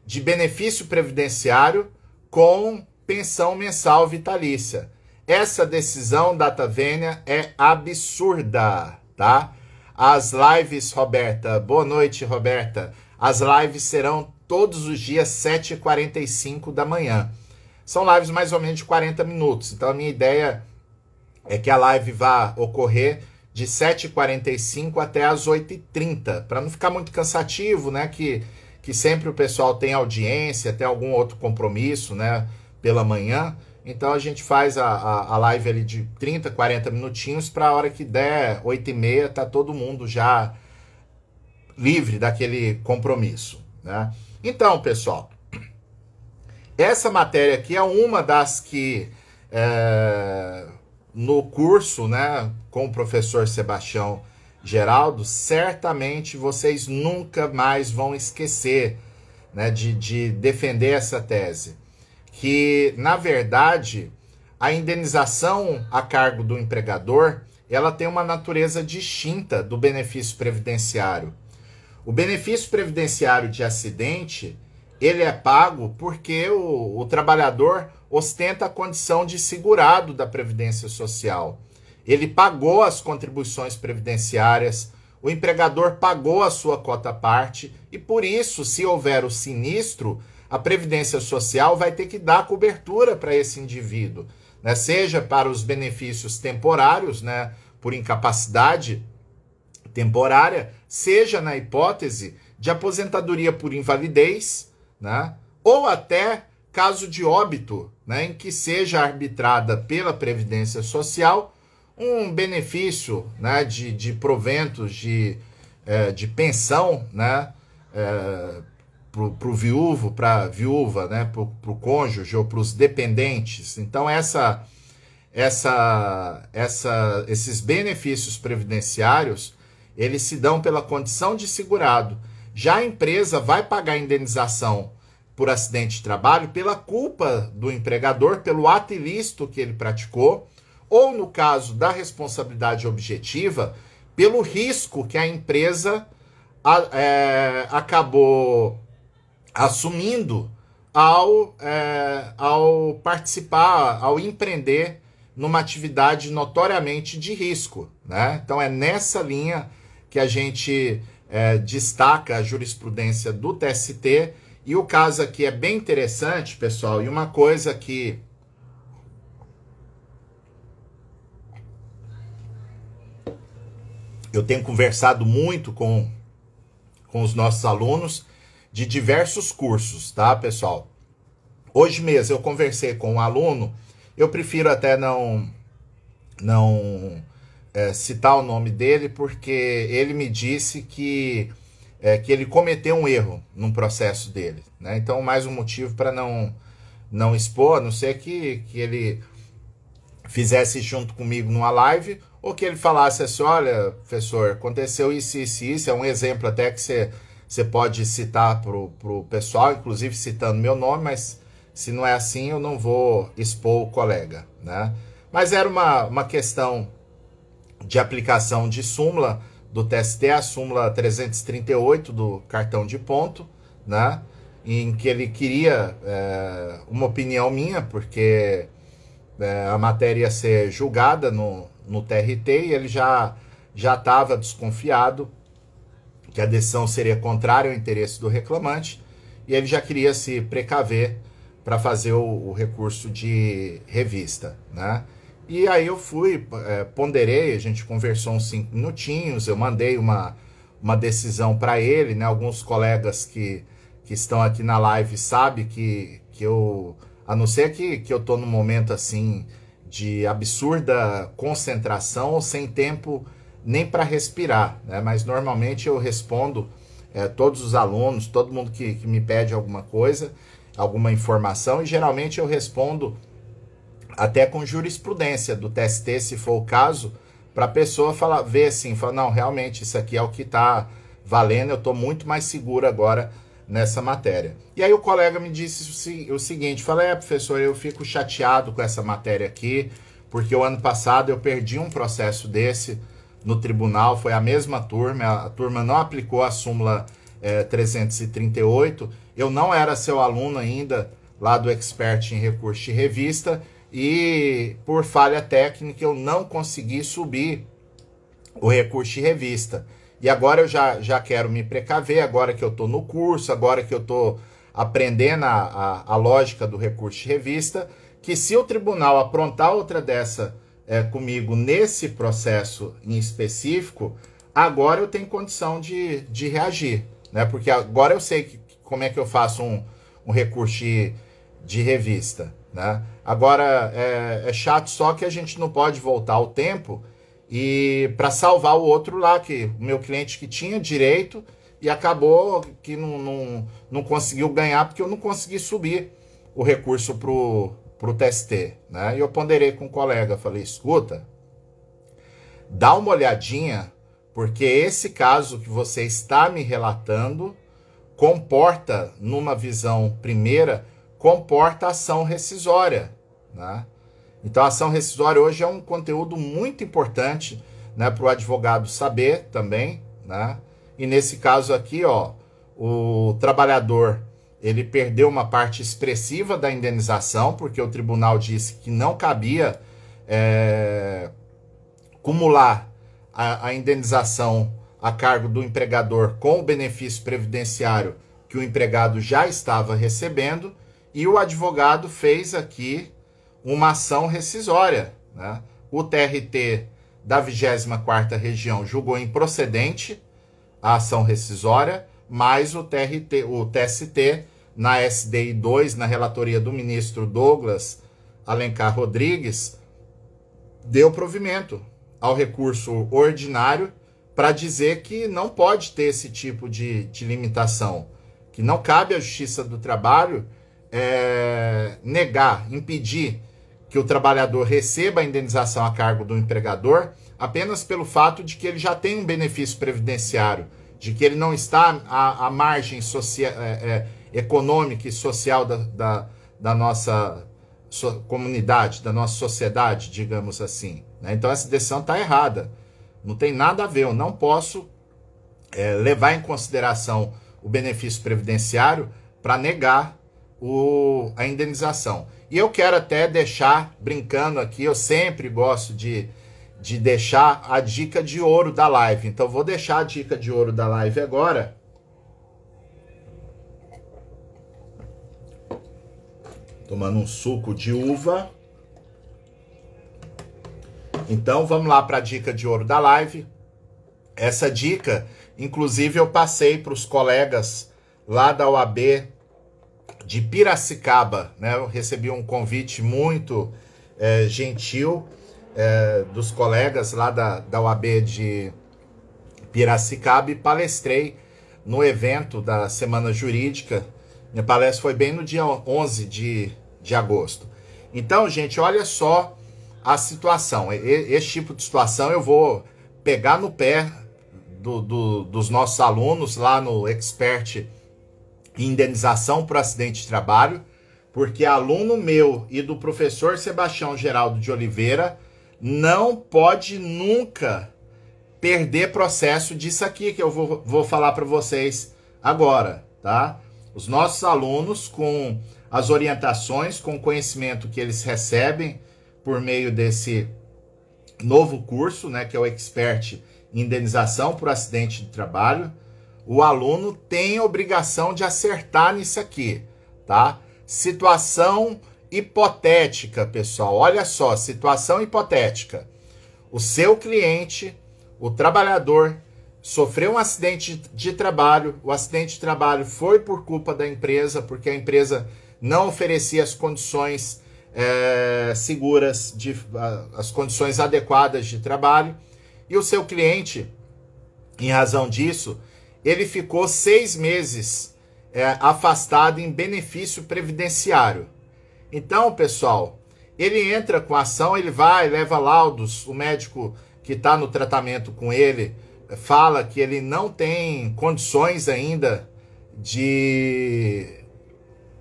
de benefício previdenciário com pensão mensal vitalícia. Essa decisão, data vênia, é absurda, tá? As lives, Roberta, boa noite, Roberta. As lives serão todos os dias 7h45 da manhã. São lives mais ou menos de 40 minutos. Então a minha ideia é que a live vá ocorrer de 7h45 até as 8h30, para não ficar muito cansativo, né? Que sempre o pessoal tem audiência, tem algum outro compromisso, né? Pela manhã. Então a gente faz a live ali de 30, 40 minutinhos, para a hora que der 8h30, tá todo mundo já livre daquele compromisso, né? Então, pessoal, essa matéria aqui é uma das que no curso, né, com o professor Sebastião Geraldo, certamente vocês nunca mais vão esquecer, né, de defender essa tese. Que, na verdade, a indenização a cargo do empregador, ela tem uma natureza distinta do benefício previdenciário. O benefício previdenciário de acidente, ele é pago porque o trabalhador ostenta a condição de segurado da Previdência Social. Ele pagou as contribuições previdenciárias, o empregador pagou a sua quota-parte e, por isso, se houver o sinistro, a Previdência Social vai ter que dar cobertura para esse indivíduo, né? Seja para os benefícios temporários, né, por incapacidade temporária, seja na hipótese de aposentadoria por invalidez, né, ou até caso de óbito, né, em que seja arbitrada pela Previdência Social um benefício, né, de proventos de pensão, né, para o viúvo, para a viúva, né, para o cônjuge ou para os dependentes. Então esses benefícios previdenciários, eles se dão pela condição de segurado. Já a empresa vai pagar a indenização por acidente de trabalho pela culpa do empregador, pelo ato ilícito que ele praticou, ou no caso da responsabilidade objetiva, pelo risco que a empresa acabou assumindo ao participar, ao empreender numa atividade notoriamente de risco, né? Então é nessa linha que a gente destaca a jurisprudência do TST, e o caso aqui é bem interessante, pessoal, e uma coisa que eu tenho conversado muito com os nossos alunos de diversos cursos, tá, pessoal? Hoje mesmo eu conversei com um aluno, eu prefiro até não citar o nome dele, porque ele me disse que ele cometeu um erro num processo dele, né? Então, mais um motivo para não expor, a não ser que ele fizesse junto comigo numa live, ou que ele falasse assim: olha, professor, aconteceu isso, é um exemplo até que você você pode citar para o pessoal, inclusive citando meu nome, mas se não é assim, eu não vou expor o colega, né? Mas era uma questão de aplicação de súmula do TST, a súmula 338 do cartão de ponto, né? Em que ele queria uma opinião minha, porque a matéria ia ser julgada no TRT e ele já estava desconfiado que a decisão seria contrária ao interesse do reclamante e ele já queria se precaver para fazer o recurso de revista, né? E aí eu fui, ponderei, a gente conversou uns 5 minutinhos, eu mandei uma decisão para ele, né? Alguns colegas que estão aqui na live sabem que eu, a não ser que eu tô num momento assim de absurda concentração, sem tempo nem para respirar, né? Mas normalmente eu respondo todos os alunos, todo mundo que me pede alguma coisa, alguma informação, e geralmente eu respondo até com jurisprudência do TST, se for o caso, para a pessoa ver assim, falar, não, realmente isso aqui é o que está valendo, eu estou muito mais seguro agora nessa matéria. E aí o colega me disse o seguinte, falei, professor, eu fico chateado com essa matéria aqui, porque o ano passado eu perdi um processo desse no tribunal, foi a mesma turma, a turma não aplicou a súmula 338, eu não era seu aluno ainda lá do Expert em Recurso de Revista, e por falha técnica eu não consegui subir o recurso de revista. E agora eu já quero me precaver, agora que eu estou no curso, agora que eu estou aprendendo a lógica do recurso de revista, que se o tribunal aprontar outra dessa comigo nesse processo em específico, agora eu tenho condição de reagir, né? Porque agora eu sei como é que eu faço um recurso de revista, né? Agora é chato só que a gente não pode voltar ao tempo e para salvar o outro lá, que o meu cliente que tinha direito e acabou que não conseguiu ganhar porque eu não consegui subir o recurso pro TST, né? E eu ponderei com um colega, falei, escuta, dá uma olhadinha, porque esse caso que você está me relatando comporta, numa visão primeira, comporta ação rescisória, né? Então a ação rescisória hoje é um conteúdo muito importante, né, para o advogado saber também, né? E nesse caso aqui, ó, o trabalhador ele perdeu uma parte expressiva da indenização, porque o tribunal disse que não cabia cumular a indenização a cargo do empregador com o benefício previdenciário que o empregado já estava recebendo, e o advogado fez aqui uma ação rescisória, né? O TRT da 24ª Região julgou improcedente a ação rescisória, mas o TST, na SDI 2, na relatoria do ministro Douglas Alencar Rodrigues, deu provimento ao recurso ordinário para dizer que não pode ter esse tipo de limitação, que não cabe à Justiça do Trabalho negar, impedir que o trabalhador receba a indenização a cargo do empregador apenas pelo fato de que ele já tem um benefício previdenciário, de que ele não está à margem econômica e social da nossa comunidade, da nossa sociedade, digamos assim, né? Então essa decisão está errada, não tem nada a ver, eu não posso levar em consideração o benefício previdenciário para negar a indenização. E eu quero até deixar, brincando aqui, eu sempre gosto de deixar a dica de ouro da live. Então vou deixar a dica de ouro da live agora. Tomando um suco de uva. Então vamos lá para a dica de ouro da live. Essa dica, inclusive, eu passei para os colegas lá da OAB de Piracicaba, né? Eu recebi um convite muito gentil dos colegas lá da OAB de Piracicaba e palestrei no evento da Semana Jurídica. Minha palestra foi bem no dia 11 de agosto. Então, gente, olha só a situação. Esse tipo de situação eu vou pegar no pé dos nossos alunos lá no Expert Indenização por Acidente de Trabalho, porque aluno meu e do professor Sebastião Geraldo de Oliveira não pode nunca perder processo disso aqui que eu vou falar para vocês agora, tá? Os nossos alunos, com as orientações, com o conhecimento que eles recebem por meio desse novo curso, né, que é o Expert Indenização por Acidente de Trabalho, o aluno tem a obrigação de acertar nisso aqui, tá? Situação hipotética, pessoal. Olha só, situação hipotética. O seu cliente, o trabalhador, sofreu um acidente de trabalho. O acidente de trabalho foi por culpa da empresa, porque a empresa não oferecia as condições seguras, as condições adequadas de trabalho. E o seu cliente, em razão disso, ele ficou 6 meses afastado em benefício previdenciário. Então, pessoal, ele entra com a ação, ele vai, leva laudos, o médico que está no tratamento com ele fala que ele não tem condições ainda de...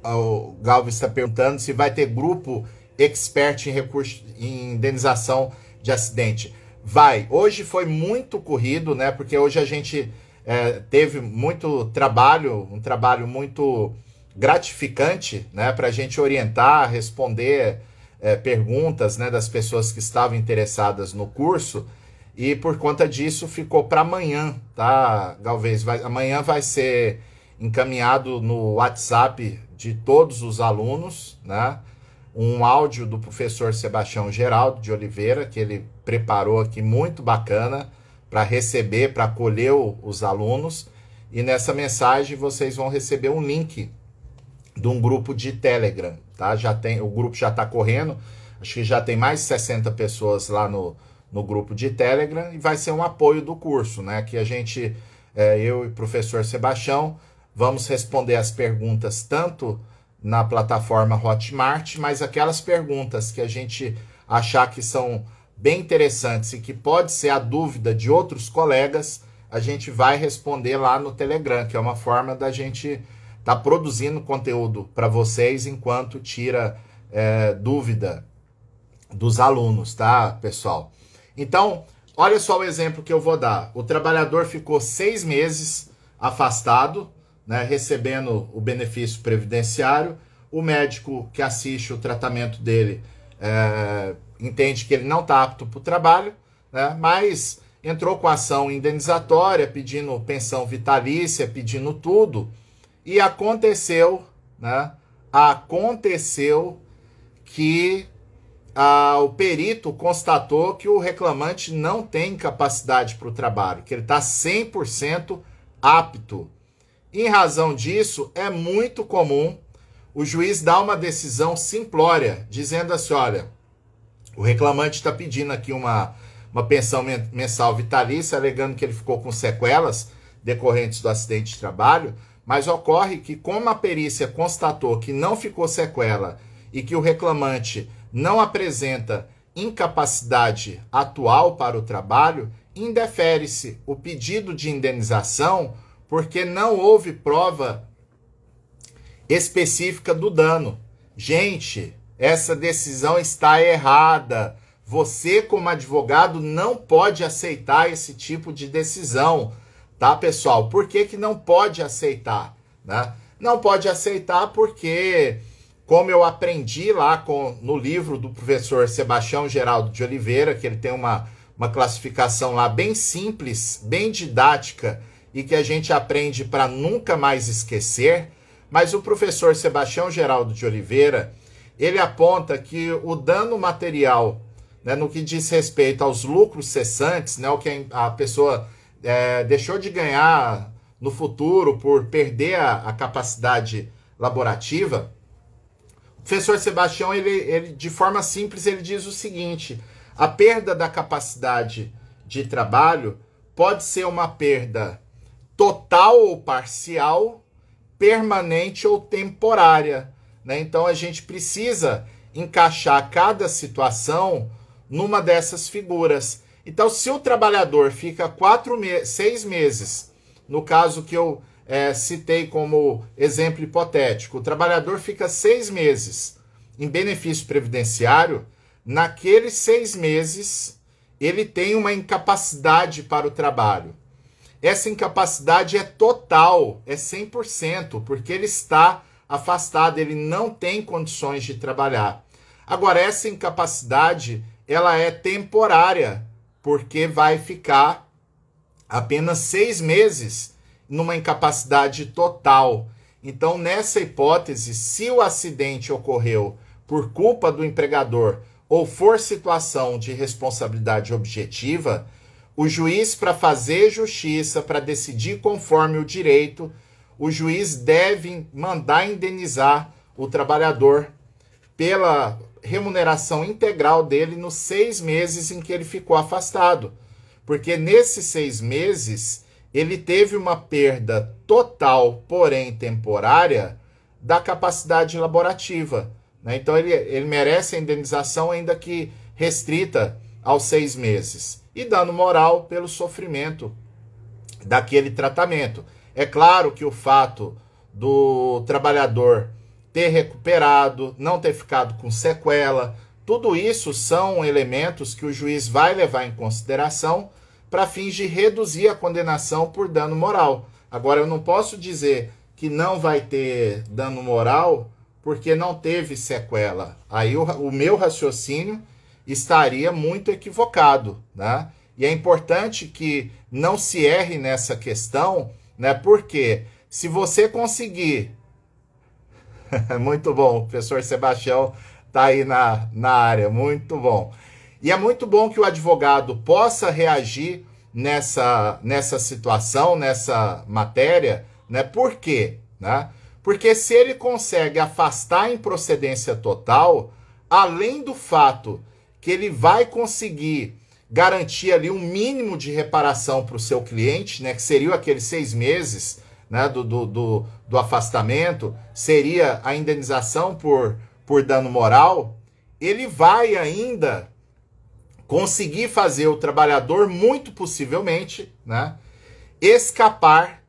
O Galvez está perguntando se vai ter grupo expert em recurso em indenização de acidente. Vai. Hoje foi muito corrido, né? Porque hoje a gente teve muito trabalho, um trabalho muito gratificante, né? Para a gente orientar, responder perguntas, né, das pessoas que estavam interessadas no curso. E por conta disso ficou para amanhã, tá, Galvez? Amanhã vai ser encaminhado no WhatsApp de todos os alunos, né? Um áudio do professor Sebastião Geraldo de Oliveira, que ele preparou aqui, muito bacana, para receber, para acolher os alunos. E nessa mensagem vocês vão receber um link de um grupo de Telegram, tá? O grupo já está correndo, acho que já tem mais de 60 pessoas lá no grupo de Telegram, e vai ser um apoio do curso, né? Que a gente, eu e o professor Sebastião, vamos responder as perguntas tanto na plataforma Hotmart, mas aquelas perguntas que a gente achar que são bem interessantes e que pode ser a dúvida de outros colegas, a gente vai responder lá no Telegram, que é uma forma da gente estar produzindo conteúdo para vocês enquanto tira dúvida dos alunos, tá, pessoal? Então, olha só o exemplo que eu vou dar. O trabalhador ficou 6 meses afastado, né, recebendo o benefício previdenciário. O médico que assiste o tratamento dele entende que ele não está apto para o trabalho, né, mas entrou com ação indenizatória, pedindo pensão vitalícia, pedindo tudo. E aconteceu, né, que o perito constatou que o reclamante não tem capacidade para o trabalho, que ele está 100% apto. Em razão disso, é muito comum o juiz dar uma decisão simplória, dizendo assim, olha, o reclamante está pedindo aqui uma pensão mensal vitalícia, alegando que ele ficou com sequelas decorrentes do acidente de trabalho, mas ocorre que, como a perícia constatou que não ficou sequela e que o reclamante não apresenta incapacidade atual para o trabalho, indefere-se o pedido de indenização porque não houve prova específica do dano. Gente, essa decisão está errada. Você, como advogado, não pode aceitar esse tipo de decisão, tá, pessoal? Por que não pode aceitar, né? Não pode aceitar porque, como eu aprendi lá no livro do professor Sebastião Geraldo de Oliveira, que ele tem uma classificação lá bem simples, bem didática, e que a gente aprende para nunca mais esquecer, mas o professor Sebastião Geraldo de Oliveira, ele aponta que o dano material, né, no que diz respeito aos lucros cessantes, né, o que a pessoa deixou de ganhar no futuro por perder a capacidade laborativa, o professor Sebastião, ele de forma simples, ele diz o seguinte: a perda da capacidade de trabalho pode ser uma perda total ou parcial, permanente ou temporária, né? Então a gente precisa encaixar cada situação numa dessas figuras. Então, se o trabalhador fica 6 meses, no caso que eu citei como exemplo hipotético, o trabalhador fica 6 meses em benefício previdenciário, naqueles 6 meses ele tem uma incapacidade para o trabalho. Essa incapacidade é total, é 100%, porque ele está afastado, ele não tem condições de trabalhar. Agora, essa incapacidade, ela é temporária, porque vai ficar apenas 6 meses numa incapacidade total. Então, nessa hipótese, se o acidente ocorreu por culpa do empregador ou for situação de responsabilidade objetiva, o juiz, para fazer justiça, para decidir conforme o direito, o juiz deve mandar indenizar o trabalhador pela remuneração integral dele nos 6 meses em que ele ficou afastado. Porque nesses 6 meses, ele teve uma perda total, porém temporária, da capacidade laborativa. Né? Então, ele merece a indenização, ainda que restrita aos 6 meses. E dano moral pelo sofrimento daquele tratamento. É claro que o fato do trabalhador ter recuperado, não ter ficado com sequela, tudo isso são elementos que o juiz vai levar em consideração para fins de reduzir a condenação por dano moral. Agora, eu não posso dizer que não vai ter dano moral porque não teve sequela. Aí o meu raciocínio estaria muito equivocado, né? E é importante que não se erre nessa questão, né? Porque se você conseguir... Muito bom, o professor Sebastião está aí na área, muito bom. E é muito bom que o advogado possa reagir nessa situação, nessa matéria, né? Por quê? Né? Porque se ele consegue afastar a improcedência total, além do fato que ele vai conseguir garantir ali um mínimo de reparação para o seu cliente, né? Que seriam aqueles 6 meses, né, do afastamento, seria a indenização por dano moral, ele vai ainda conseguir fazer o trabalhador, muito possivelmente, né, escapar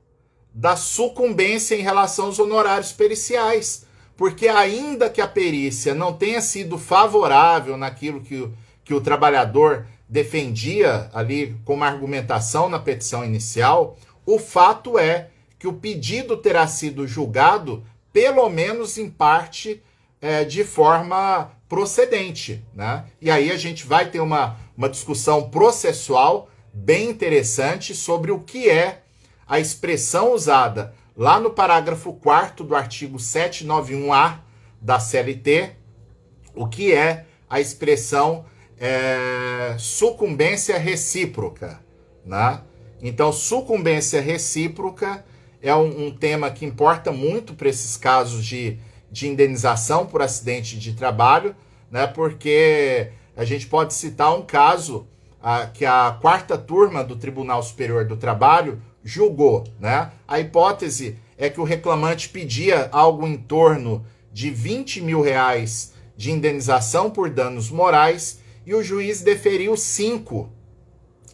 da sucumbência em relação aos honorários periciais. Porque ainda que a perícia não tenha sido favorável naquilo que o trabalhador defendia ali como argumentação na petição inicial, o fato é que o pedido terá sido julgado, pelo menos em parte, de forma procedente, né? E aí a gente vai ter uma discussão processual bem interessante sobre o que é a expressão usada lá no parágrafo 4º do artigo 791-A da CLT, o que é a expressão sucumbência recíproca, né? Então, sucumbência recíproca é um tema que importa muito para esses casos de indenização por acidente de trabalho, né? Porque a gente pode citar um caso que a 4ª turma do Tribunal Superior do Trabalho julgou, né? A hipótese é que o reclamante pedia algo em torno de R$20 mil de indenização por danos morais e o juiz deferiu 5.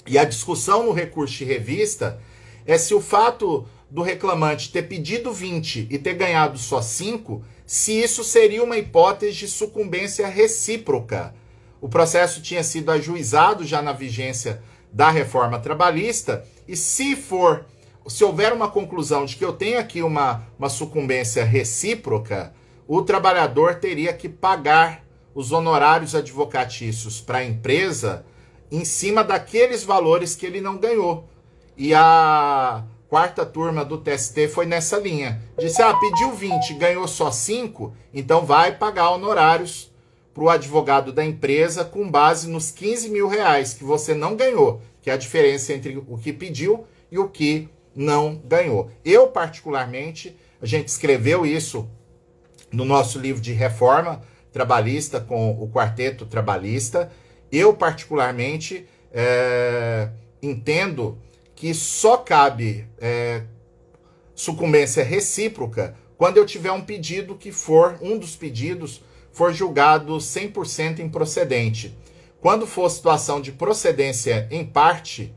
E a discussão no recurso de revista é se o fato do reclamante ter pedido 20 e ter ganhado só 5, se isso seria uma hipótese de sucumbência recíproca. O processo tinha sido ajuizado já na vigência da reforma trabalhista, e se houver uma conclusão de que eu tenho aqui uma sucumbência recíproca, o trabalhador teria que pagar os honorários advocatícios para a empresa em cima daqueles valores que ele não ganhou. E a 4ª turma do TST foi nessa linha. Disse, pediu 20, ganhou só 5, então vai pagar honorários para o advogado da empresa com base nos R$15 mil que você não ganhou, que é a diferença entre o que pediu e o que não ganhou. Eu, particularmente, a gente escreveu isso no nosso livro de reforma trabalhista com o Quarteto Trabalhista. Eu, particularmente, entendo que só cabe sucumbência recíproca quando eu tiver um pedido um dos pedidos for julgado 100% improcedente. quando for situação de procedência em parte,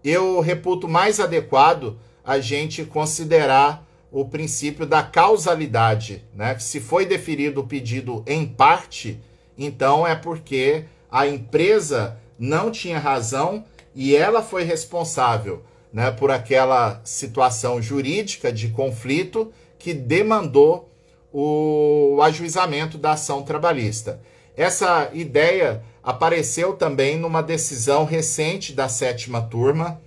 eu reputo mais adequado a gente considerar o princípio da causalidade, né? Se foi deferido o pedido em parte, então é porque a empresa não tinha razão e ela foi responsável, né, por aquela situação jurídica de conflito que demandou o ajuizamento da ação trabalhista. Essa ideia apareceu também numa decisão recente da 7ª turma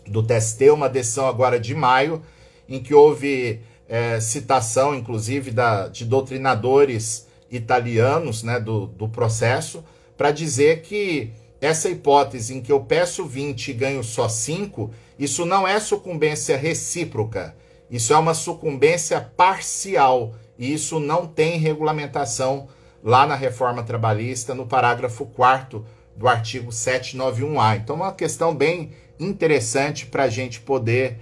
do TST, uma decisão agora de maio, em que houve citação, inclusive, de doutrinadores italianos, né, do processo, para dizer que essa hipótese em que eu peço 20 e ganho só 5, isso não é sucumbência recíproca, isso é uma sucumbência parcial, e isso não tem regulamentação lá na reforma trabalhista, no parágrafo 4º do artigo 791A. Então, é uma questão bem interessante para a gente poder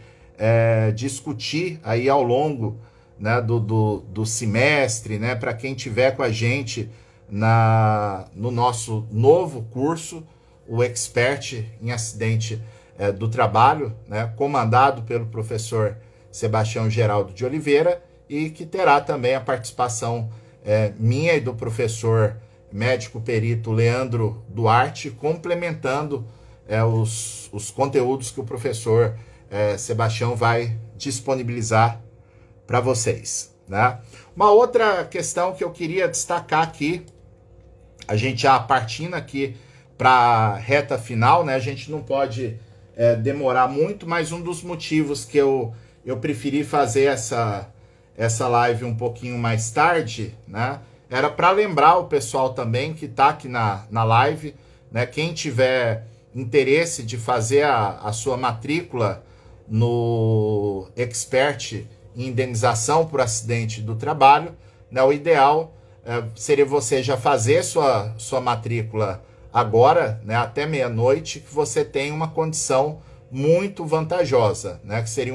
discutir aí ao longo, né, do semestre, né, para quem tiver com a gente no nosso novo curso, o Expert em Acidente do Trabalho, né, comandado pelo professor Sebastião Geraldo de Oliveira, e que terá também a participação minha e do professor médico perito Leandro Duarte, complementando os conteúdos que o professor Sebastião vai disponibilizar para vocês, né? Uma outra questão que eu queria destacar aqui, a gente já partindo aqui para a reta final, né? A gente não pode demorar muito, mas um dos motivos que eu preferi fazer essa live um pouquinho mais tarde, né, era para lembrar o pessoal também que está aqui na live, né, quem tiver interesse de fazer a sua matrícula no Expert em Indenização por Acidente do Trabalho, né, o ideal seria você já fazer sua matrícula agora, né, até meia-noite, que você tem uma condição muito vantajosa, né, que seria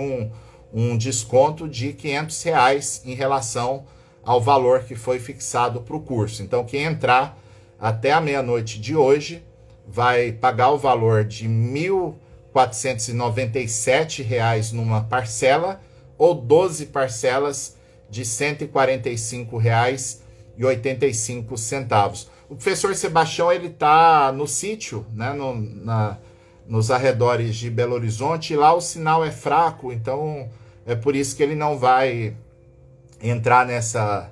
um desconto de R$500 em relação ao valor que foi fixado para o curso. Então, quem entrar até a meia-noite de hoje vai pagar o valor de R$1.497 numa parcela, ou 12 parcelas de R$145,85. O professor Sebastião, ele está no sítio, né, nos arredores de Belo Horizonte, e lá o sinal é fraco, então é por isso que ele não vai entrar nessa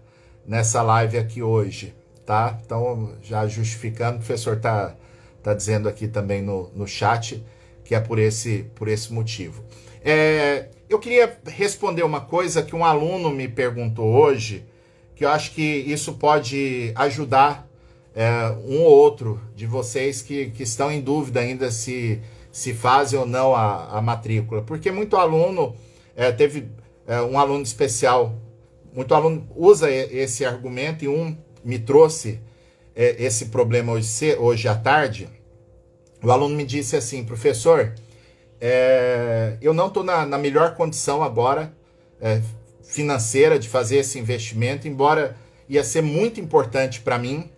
live aqui hoje, tá? Então, já justificando, o professor tá dizendo aqui também no chat que é por esse motivo. Eu queria responder uma coisa que um aluno me perguntou hoje, que eu acho que isso pode ajudar um ou outro de vocês que estão em dúvida ainda se fazem ou não a matrícula. Porque muito aluno, teve um aluno especial, muito aluno usa esse argumento, e me trouxe esse problema hoje à tarde. O aluno me disse assim: professor, eu não estou na melhor condição agora financeira de fazer esse investimento, embora ia ser muito importante para mim,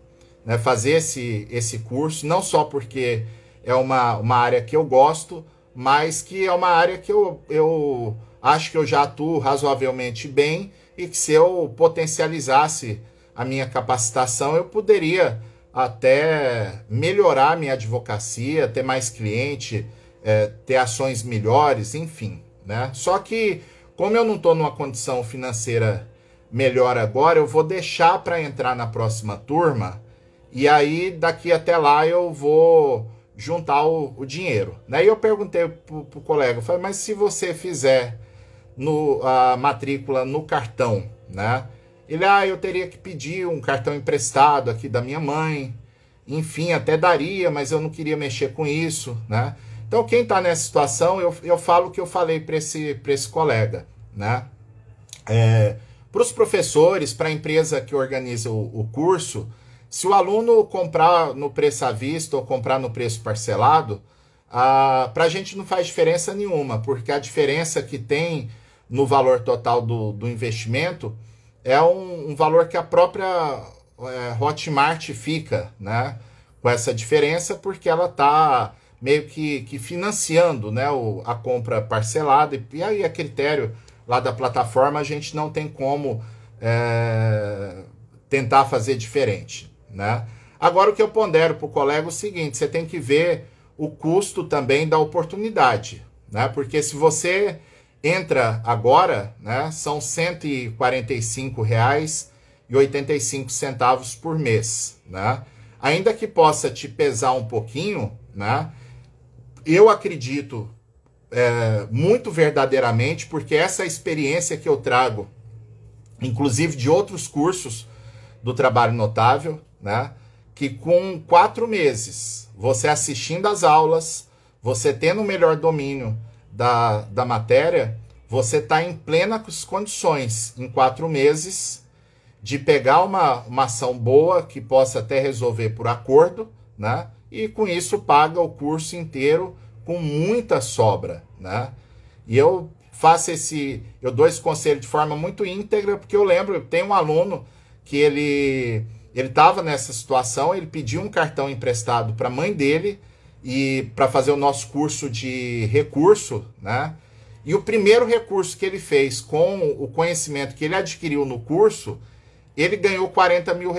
né, fazer esse curso, não só porque é uma área que eu gosto, mas que é uma área que eu acho que eu já atuo razoavelmente bem, e que se eu potencializasse a minha capacitação, eu poderia até melhorar minha advocacia, ter mais cliente, ter ações melhores, enfim, né? Só que, como eu não estou numa condição financeira melhor agora, eu vou deixar para entrar na próxima turma, e aí daqui até lá eu vou juntar o dinheiro, né? E eu perguntei pro colega, eu falei, mas se você fizer a matrícula no cartão, né? Ele, eu teria que pedir um cartão emprestado aqui da minha mãe, enfim, até daria, mas eu não queria mexer com isso, né? Então, quem está nessa situação, eu falo o que eu falei para esse colega, né? Para os professores, para a empresa que organiza o curso, se o aluno comprar no preço à vista ou comprar no preço parcelado, para a gente não faz diferença nenhuma, porque a diferença que tem no valor total do investimento é um valor que a própria Hotmart fica, né, com essa diferença, porque ela está meio que financiando, né, a compra parcelada, e aí a critério lá da plataforma a gente não tem como tentar fazer diferente, né? Agora o que eu pondero para o colega é o seguinte: você tem que ver o custo também da oportunidade, né? Porque se você entra agora, né, são R$ 145,85 por mês, né? Ainda que possa te pesar um pouquinho, né? Eu acredito muito verdadeiramente, porque essa experiência que eu trago, inclusive de outros cursos do Trabalho Notável, né? Que com 4 meses, você assistindo às aulas, você tendo o melhor domínio da matéria, você está em plenas condições, em 4 meses, de pegar uma ação boa, que possa até resolver por acordo, né? E com isso paga o curso inteiro com muita sobra, né? E eu eu dou esse conselho de forma muito íntegra, porque eu lembro, eu tenho um aluno que ele estava nessa situação, ele pediu um cartão emprestado para a mãe dele e para fazer o nosso curso de recurso, né? E o primeiro recurso que ele fez com o conhecimento que ele adquiriu no curso, ele ganhou R$ 40 mil,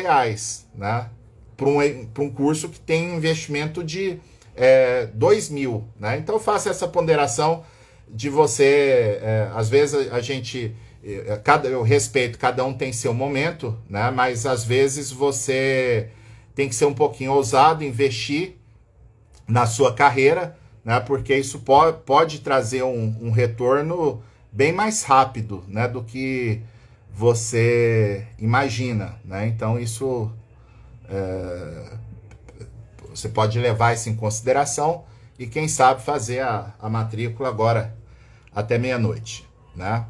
né? Para um curso que tem um investimento de 2 mil, né? Então eu faço essa ponderação de você, às vezes a gente, eu respeito, cada um tem seu momento, né? Mas às vezes você tem que ser um pouquinho ousado, investir na sua carreira, né? Porque isso pode trazer um retorno bem mais rápido, né, do que você imagina, né? Então isso você pode levar isso em consideração e quem sabe fazer a matrícula agora até meia-noite, né?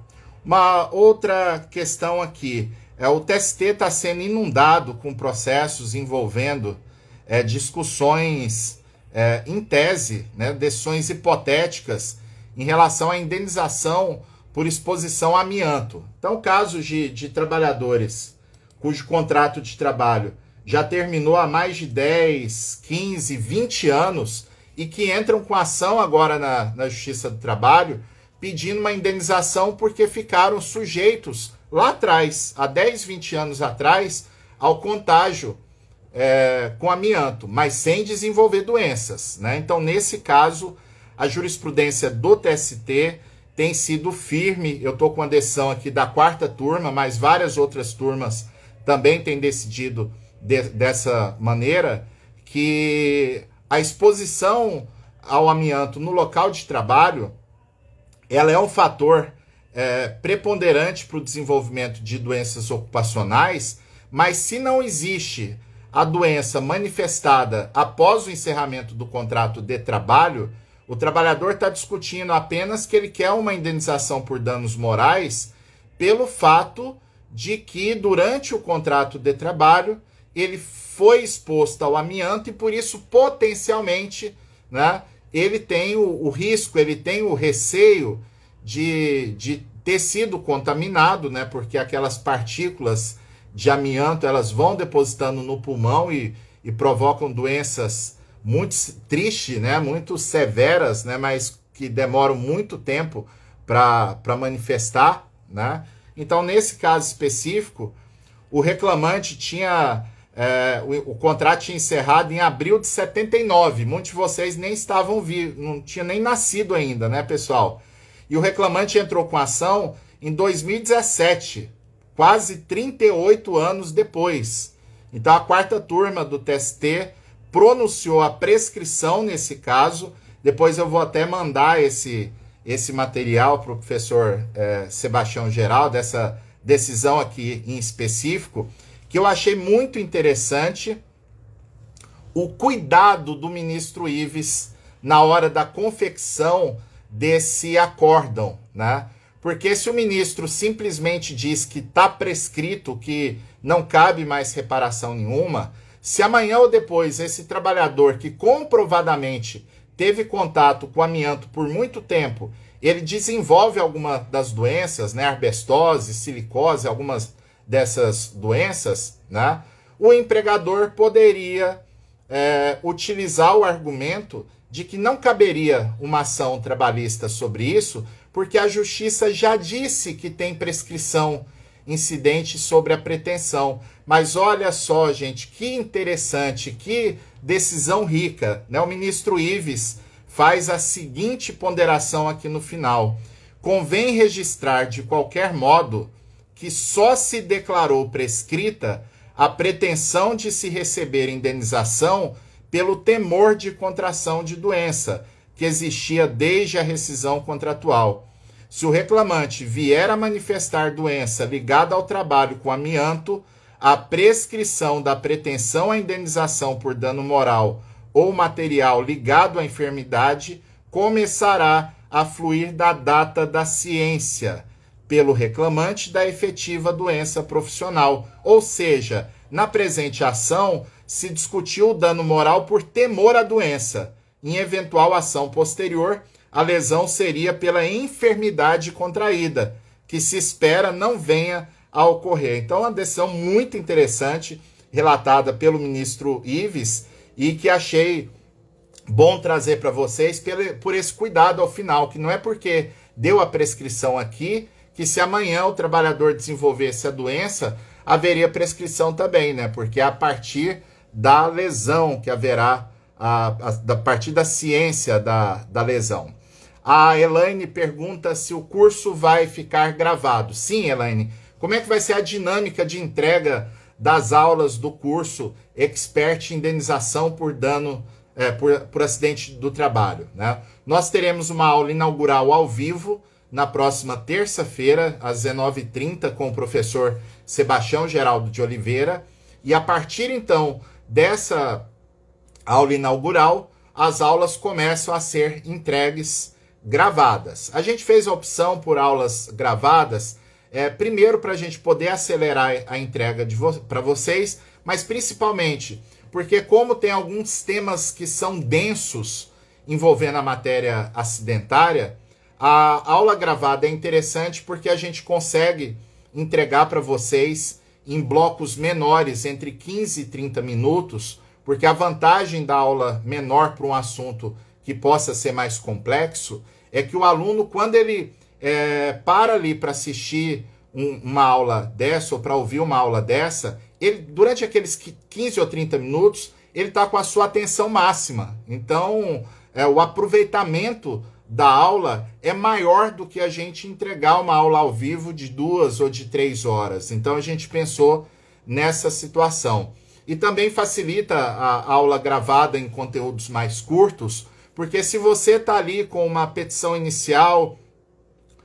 Uma outra questão aqui o TST está sendo inundado com processos envolvendo discussões em tese, né, decisões hipotéticas em relação à indenização por exposição a amianto. Então, casos de trabalhadores cujo contrato de trabalho já terminou há mais de 10, 15, 20 anos e que entram com ação agora na Justiça do Trabalho pedindo uma indenização porque ficaram sujeitos lá atrás, há 10, 20 anos atrás, ao contágio com amianto, mas sem desenvolver doenças, né? Então, nesse caso, a jurisprudência do TST tem sido firme. Eu estou com a decisão aqui da 4ª turma, mas várias outras turmas também têm decidido dessa maneira, que a exposição ao amianto no local de trabalho, ela é um fator preponderante para o desenvolvimento de doenças ocupacionais, mas se não existe a doença manifestada após o encerramento do contrato de trabalho, o trabalhador está discutindo apenas que ele quer uma indenização por danos morais pelo fato de que durante o contrato de trabalho ele foi exposto ao amianto e por isso potencialmente, né, ele tem o risco, ele tem o receio de ter sido contaminado, né, porque aquelas partículas de amianto elas vão depositando no pulmão e provocam doenças muito tristes, né, muito severas, né, mas que demoram muito tempo para manifestar, né? Então, nesse caso específico, o reclamante tinha o contrato tinha encerrado em abril de 79. Muitos de vocês nem estavam vivos, não tinha nem nascido ainda, né, pessoal? E o reclamante entrou com ação em 2017, quase 38 anos depois. Então, a 4ª turma do TST pronunciou a prescrição nesse caso. Depois eu vou até mandar esse material para o professor Sebastião Geraldo, dessa decisão aqui em específico, que eu achei muito interessante o cuidado do ministro Ives na hora da confecção desse acórdão, né? Porque se o ministro simplesmente diz que está prescrito, que não cabe mais reparação nenhuma, se amanhã ou depois esse trabalhador que comprovadamente teve contato com amianto por muito tempo, ele desenvolve alguma das doenças, né, asbestose, silicose, algumas dessas doenças, né, o empregador poderia utilizar o argumento de que não caberia uma ação trabalhista sobre isso, porque a Justiça já disse que tem prescrição incidente sobre a pretensão. Mas olha só, gente, que interessante, que decisão rica, né? O ministro Ives faz a seguinte ponderação aqui no final: convém registrar de qualquer modo que só se declarou prescrita a pretensão de se receber indenização pelo temor de contração de doença, que existia desde a rescisão contratual. Se o reclamante vier a manifestar doença ligada ao trabalho com amianto, a prescrição da pretensão à indenização por dano moral ou material ligado à enfermidade começará a fluir da data da ciência pelo reclamante da efetiva doença profissional. Ou seja, na presente ação, se discutiu o dano moral por temor à doença. Em eventual ação posterior, a lesão seria pela enfermidade contraída, que se espera não venha a ocorrer. Então, uma decisão muito interessante, relatada pelo ministro Ives, e que achei bom trazer para vocês por esse cuidado ao final, que não é porque deu a prescrição aqui, que se amanhã o trabalhador desenvolvesse a doença, haveria prescrição também, né? Porque é a partir da lesão que haverá, a partir da ciência da lesão. A Elaine pergunta se o curso vai ficar gravado. Sim, Elaine. Como é que vai ser a dinâmica de entrega das aulas do curso Expert Indenização por Dano, por acidente do trabalho, né? Nós teremos uma aula inaugural ao vivo na próxima terça-feira, às 19h30, com o professor Sebastião Geraldo de Oliveira. E a partir, então, dessa aula inaugural, as aulas começam a ser entregues gravadas. A gente fez a opção por aulas gravadas, primeiro para a gente poder acelerar a entrega para vocês, mas principalmente porque, como tem alguns temas que são densos envolvendo a matéria acidentária, a aula gravada é interessante porque a gente consegue entregar para vocês em blocos menores, entre 15 e 30 minutos, porque a vantagem da aula menor para um assunto que possa ser mais complexo é que o aluno, quando ele para ali para assistir uma aula dessa ou para ouvir uma aula dessa, ele, durante aqueles 15 ou 30 minutos, ele está com a sua atenção máxima. Então, o aproveitamento da aula é maior do que a gente entregar uma aula ao vivo de 2 ou de 3 horas. Então, a gente pensou nessa situação. E também facilita a aula gravada em conteúdos mais curtos, porque se você está ali com uma petição inicial,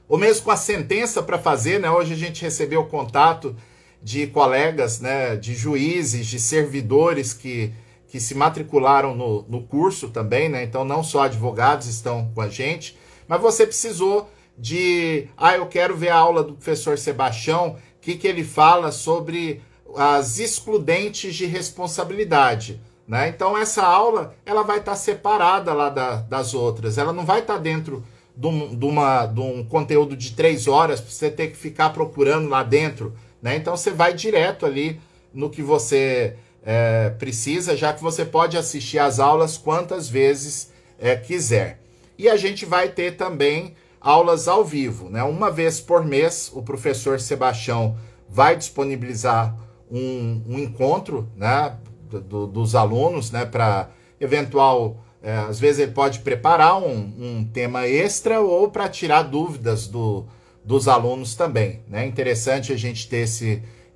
ou mesmo com a sentença para fazer, né? Hoje a gente recebeu contato de colegas, né, de juízes, de servidores que se matricularam no curso também, né? Então não só advogados estão com a gente, mas você precisou de... eu quero ver a aula do professor Sebastião, que ele fala sobre as excludentes de responsabilidade, né? Então essa aula ela vai estar separada lá das outras, ela não vai estar dentro de um conteúdo de 3 horas para você ter que ficar procurando lá dentro, né? Então você vai direto ali no que você precisa, já que você pode assistir às aulas quantas vezes quiser. E a gente vai ter também aulas ao vivo, né? Uma vez por mês o professor Sebastião vai disponibilizar um encontro, né, dos alunos, né, para eventual... às vezes ele pode preparar um tema extra ou para tirar dúvidas dos alunos também, né? Interessante a gente ter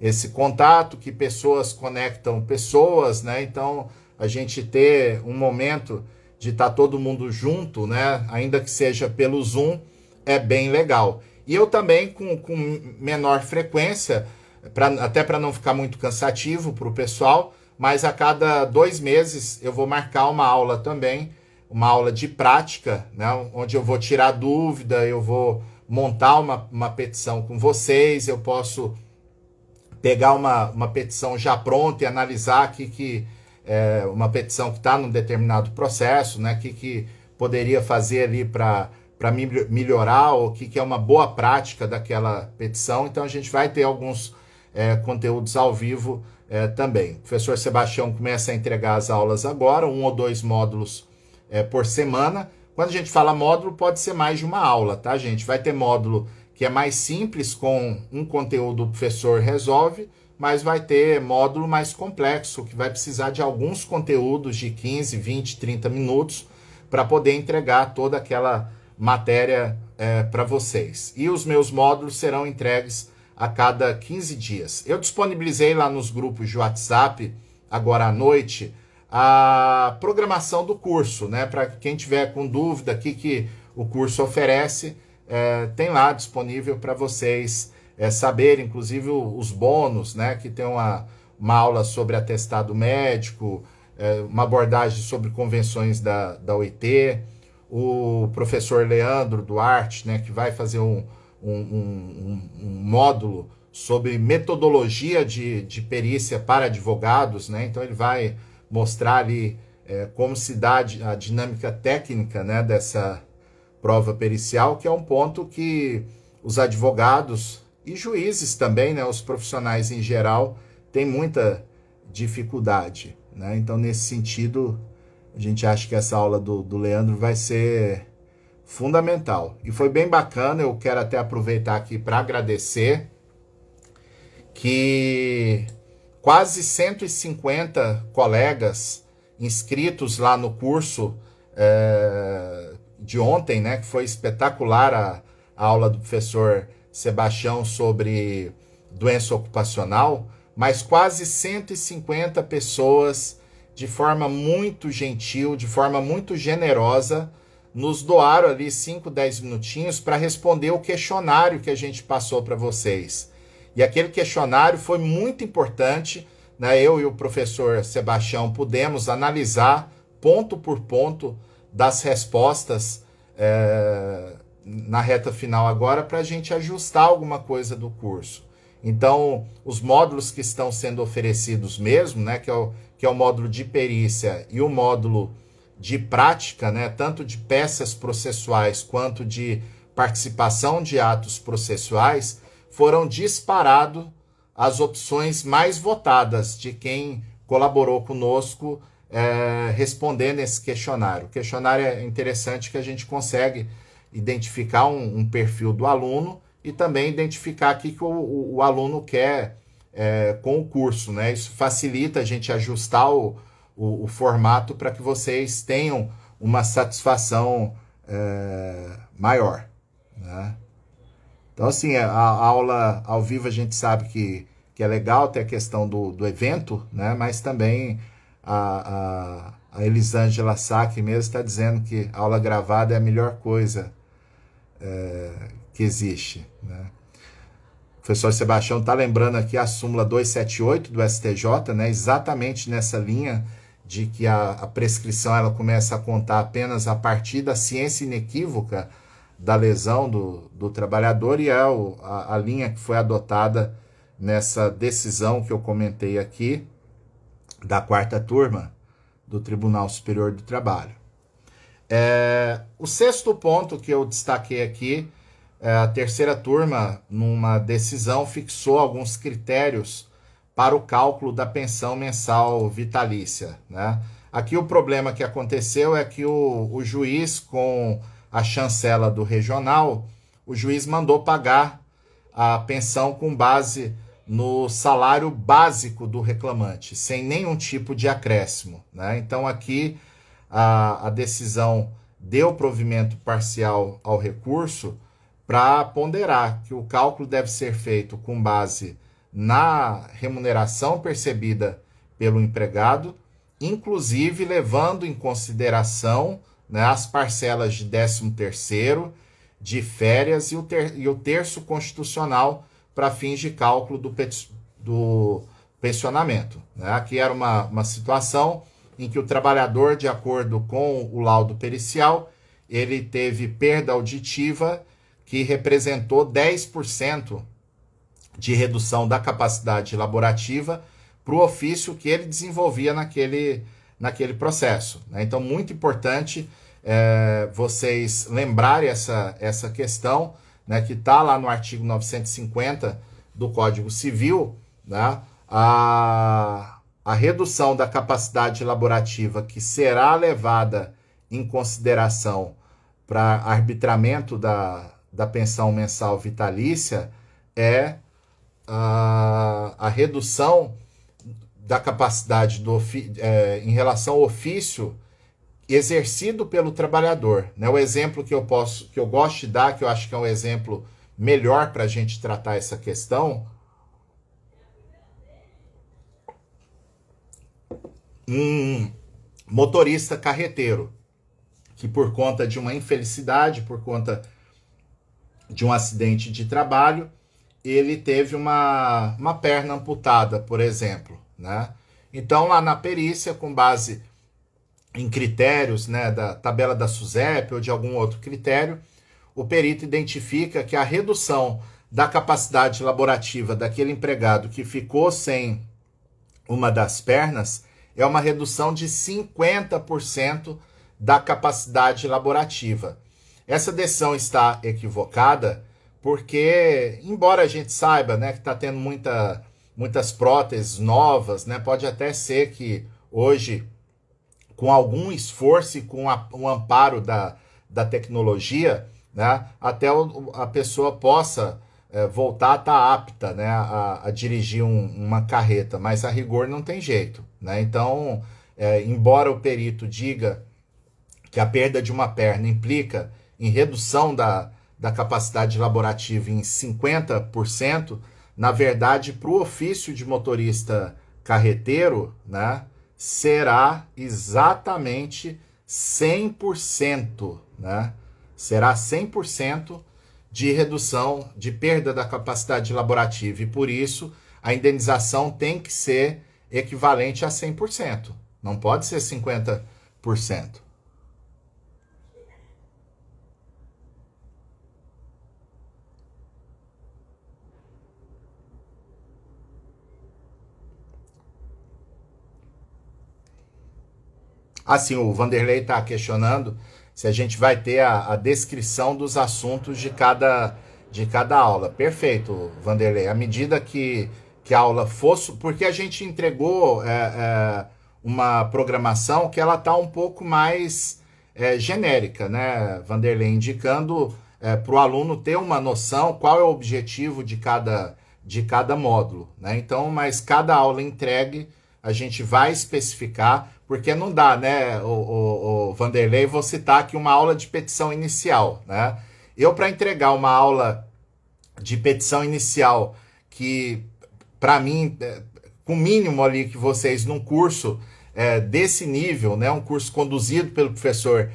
esse contato, que pessoas conectam pessoas, né? Então, a gente ter um momento de estar todo mundo junto, né? Ainda que seja pelo Zoom, é bem legal. E eu também, com menor frequência, até para não ficar muito cansativo para o pessoal, mas a cada 2 meses eu vou marcar uma aula também, uma aula de prática, né, onde eu vou tirar dúvida, eu vou montar uma petição com vocês, eu posso pegar uma petição já pronta e analisar aqui que uma petição que está num determinado processo, né, que poderia fazer ali para melhorar, ou o que é uma boa prática daquela petição. Então a gente vai ter alguns conteúdos ao vivo também. O professor Sebastião começa a entregar as aulas agora, 1 ou 2 módulos por semana. Quando a gente fala módulo, pode ser mais de uma aula, tá, gente? Vai ter módulo que é mais simples, com um conteúdo o professor resolve, mas vai ter módulo mais complexo, que vai precisar de alguns conteúdos de 15, 20, 30 minutos para poder entregar toda aquela matéria para vocês. E os meus módulos serão entregues a cada 15 dias. Eu disponibilizei lá nos grupos de WhatsApp, agora à noite, a programação do curso, né? Para quem tiver com dúvida, o que o curso oferece, tem lá disponível para vocês saberem, inclusive os bônus, né? Que tem uma aula sobre atestado médico, uma abordagem sobre convenções da OIT, o professor Leandro Duarte, né? Que vai fazer um módulo sobre metodologia de perícia para advogados, né? Então ele vai mostrar ali como se dá a dinâmica técnica, né, dessa prova pericial, que é um ponto que os advogados e juízes também, né, os profissionais em geral, têm muita dificuldade, né? Então, nesse sentido, a gente acha que essa aula do Leandro vai ser fundamental. E foi bem bacana, eu quero até aproveitar aqui para agradecer que quase 150 colegas inscritos lá no curso de ontem, né, que foi espetacular a aula do professor Sebastião sobre doença ocupacional, mas quase 150 pessoas, de forma muito gentil, de forma muito generosa, nos doaram ali 5, 10 minutinhos para responder o questionário que a gente passou para vocês. E aquele questionário foi muito importante, né? Eu e o professor Sebastião pudemos analisar ponto por ponto das respostas na reta final agora, para a gente ajustar alguma coisa do curso. Então, os módulos que estão sendo oferecidos mesmo, né, que é o módulo de perícia e o módulo de prática, né, tanto de peças processuais quanto de participação de atos processuais, foram disparados as opções mais votadas de quem colaborou conosco respondendo esse questionário. O questionário é interessante que a gente consegue identificar um perfil do aluno e também identificar o que o aluno quer com o curso, né? Isso facilita a gente ajustar o formato para que vocês tenham uma satisfação maior, né? Então, assim, a aula ao vivo a gente sabe que é legal, tem a questão do evento, né? Mas também a Elisângela Sacchi mesmo está dizendo que a aula gravada é a melhor coisa que existe, né? O professor Sebastião está lembrando aqui a súmula 278 do STJ, né? Exatamente nessa linha de que a prescrição ela começa a contar apenas a partir da ciência inequívoca da lesão do trabalhador, e é a linha que foi adotada nessa decisão que eu comentei aqui, da 4ª turma do Tribunal Superior do Trabalho. O 6º ponto que eu destaquei aqui, a 3ª turma, numa decisão, fixou alguns critérios para o cálculo da pensão mensal vitalícia, né? Aqui o problema que aconteceu é que o juiz, com a chancela do regional, o juiz mandou pagar a pensão com base no salário básico do reclamante, sem nenhum tipo de acréscimo, né? Então aqui a decisão deu provimento parcial ao recurso para ponderar que o cálculo deve ser feito com base na remuneração percebida pelo empregado, inclusive levando em consideração, né, as parcelas de 13º, de férias e o terço constitucional para fins de cálculo do pensionamento, né? Aqui era uma situação em que o trabalhador, de acordo com o laudo pericial, ele teve perda auditiva que representou 10% de redução da capacidade laborativa para o ofício que ele desenvolvia naquele processo, né? Então, muito importante vocês lembrarem essa questão, né, que está lá no artigo 950 do Código Civil, né, a redução da capacidade laborativa que será levada em consideração para arbitramento da pensão mensal vitalícia é a redução da capacidade em relação ao ofício exercido pelo trabalhador, né? O exemplo que eu gosto de dar, que eu acho que é um exemplo melhor para a gente tratar essa questão, um motorista carreteiro que por conta de uma infelicidade, por conta de um acidente de trabalho, ele teve uma perna amputada, por exemplo, né? Então, lá na perícia, com base em critérios, né, da tabela da SUSEP ou de algum outro critério, o perito identifica que a redução da capacidade laborativa daquele empregado que ficou sem uma das pernas é uma redução de 50% da capacidade laborativa. Essa decisão está equivocada porque, embora a gente saiba, né, que está tendo muitas próteses novas, né, pode até ser que hoje, com algum esforço e com o amparo da tecnologia, né, até a pessoa possa voltar a estar apta, né, a dirigir uma carreta, mas a rigor não tem jeito, né? Então, embora o perito diga que a perda de uma perna implica em redução da capacidade laborativa em 50%, na verdade, para o ofício de motorista carreteiro, né, será exatamente 100%, né? Será 100% de redução, de perda da capacidade laborativa, e por isso a indenização tem que ser equivalente a 100%, não pode ser 50%. Assim, o Vanderlei está questionando se a gente vai ter a descrição dos assuntos de cada aula. Perfeito, Vanderlei. À medida que a aula fosse... Porque a gente entregou uma programação que ela está um pouco mais genérica, né, Vanderlei? Indicando para o aluno ter uma noção qual é o objetivo de cada módulo, né? Então, mas cada aula entregue, a gente vai especificar, porque não dá, né, o Vanderlei, vou citar aqui uma aula de petição inicial, né? Eu, para entregar uma aula de petição inicial que, para mim, com o mínimo ali que vocês, num curso desse nível, né, um curso conduzido pelo professor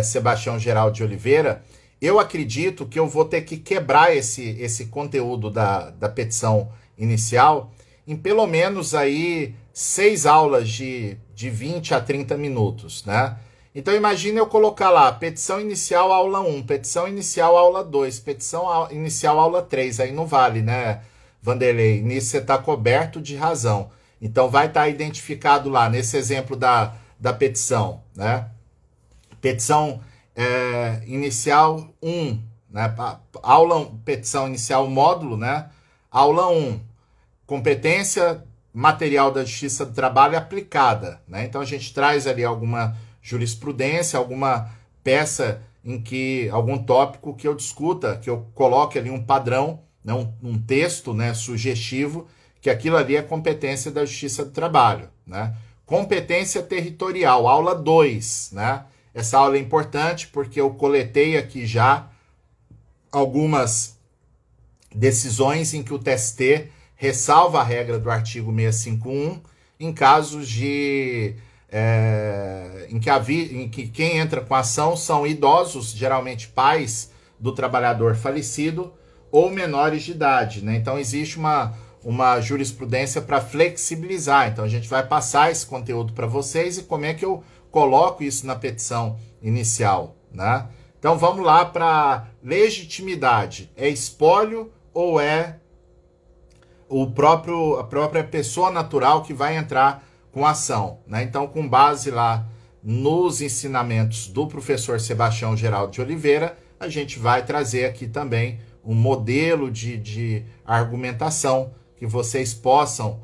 Sebastião Geraldo de Oliveira, eu acredito que eu vou ter que quebrar esse conteúdo da petição inicial em pelo menos aí 6 aulas de 20 a 30 minutos, né? Então imagine eu colocar lá, petição inicial aula 1, petição inicial aula 2, petição inicial aula 3, aí não vale, né, Vanderlei? Nisso você está coberto de razão. Então vai estar identificado lá, nesse exemplo da petição, né? Petição inicial 1, né? Petição inicial módulo, né? Aula 1, competência material da Justiça do Trabalho aplicada, né? Então a gente traz ali alguma jurisprudência, alguma peça em que, algum tópico que eu discuta, que eu coloque ali um padrão, né? um texto, né, sugestivo, que aquilo ali é competência da Justiça do Trabalho, né? Competência territorial, aula 2, né? Essa aula é importante porque eu coletei aqui já algumas decisões em que o TST ressalva a regra do artigo 651 em casos em que quem entra com a ação são idosos, geralmente pais do trabalhador falecido, ou menores de idade, né? Então existe uma jurisprudência para flexibilizar. Então a gente vai passar esse conteúdo para vocês e como é que eu coloco isso na petição inicial, né? Então vamos lá para legitimidade. É espólio ou é a própria pessoa natural que vai entrar com a ação, né? Então, com base lá nos ensinamentos do professor Sebastião Geraldo de Oliveira, a gente vai trazer aqui também um modelo de argumentação que vocês possam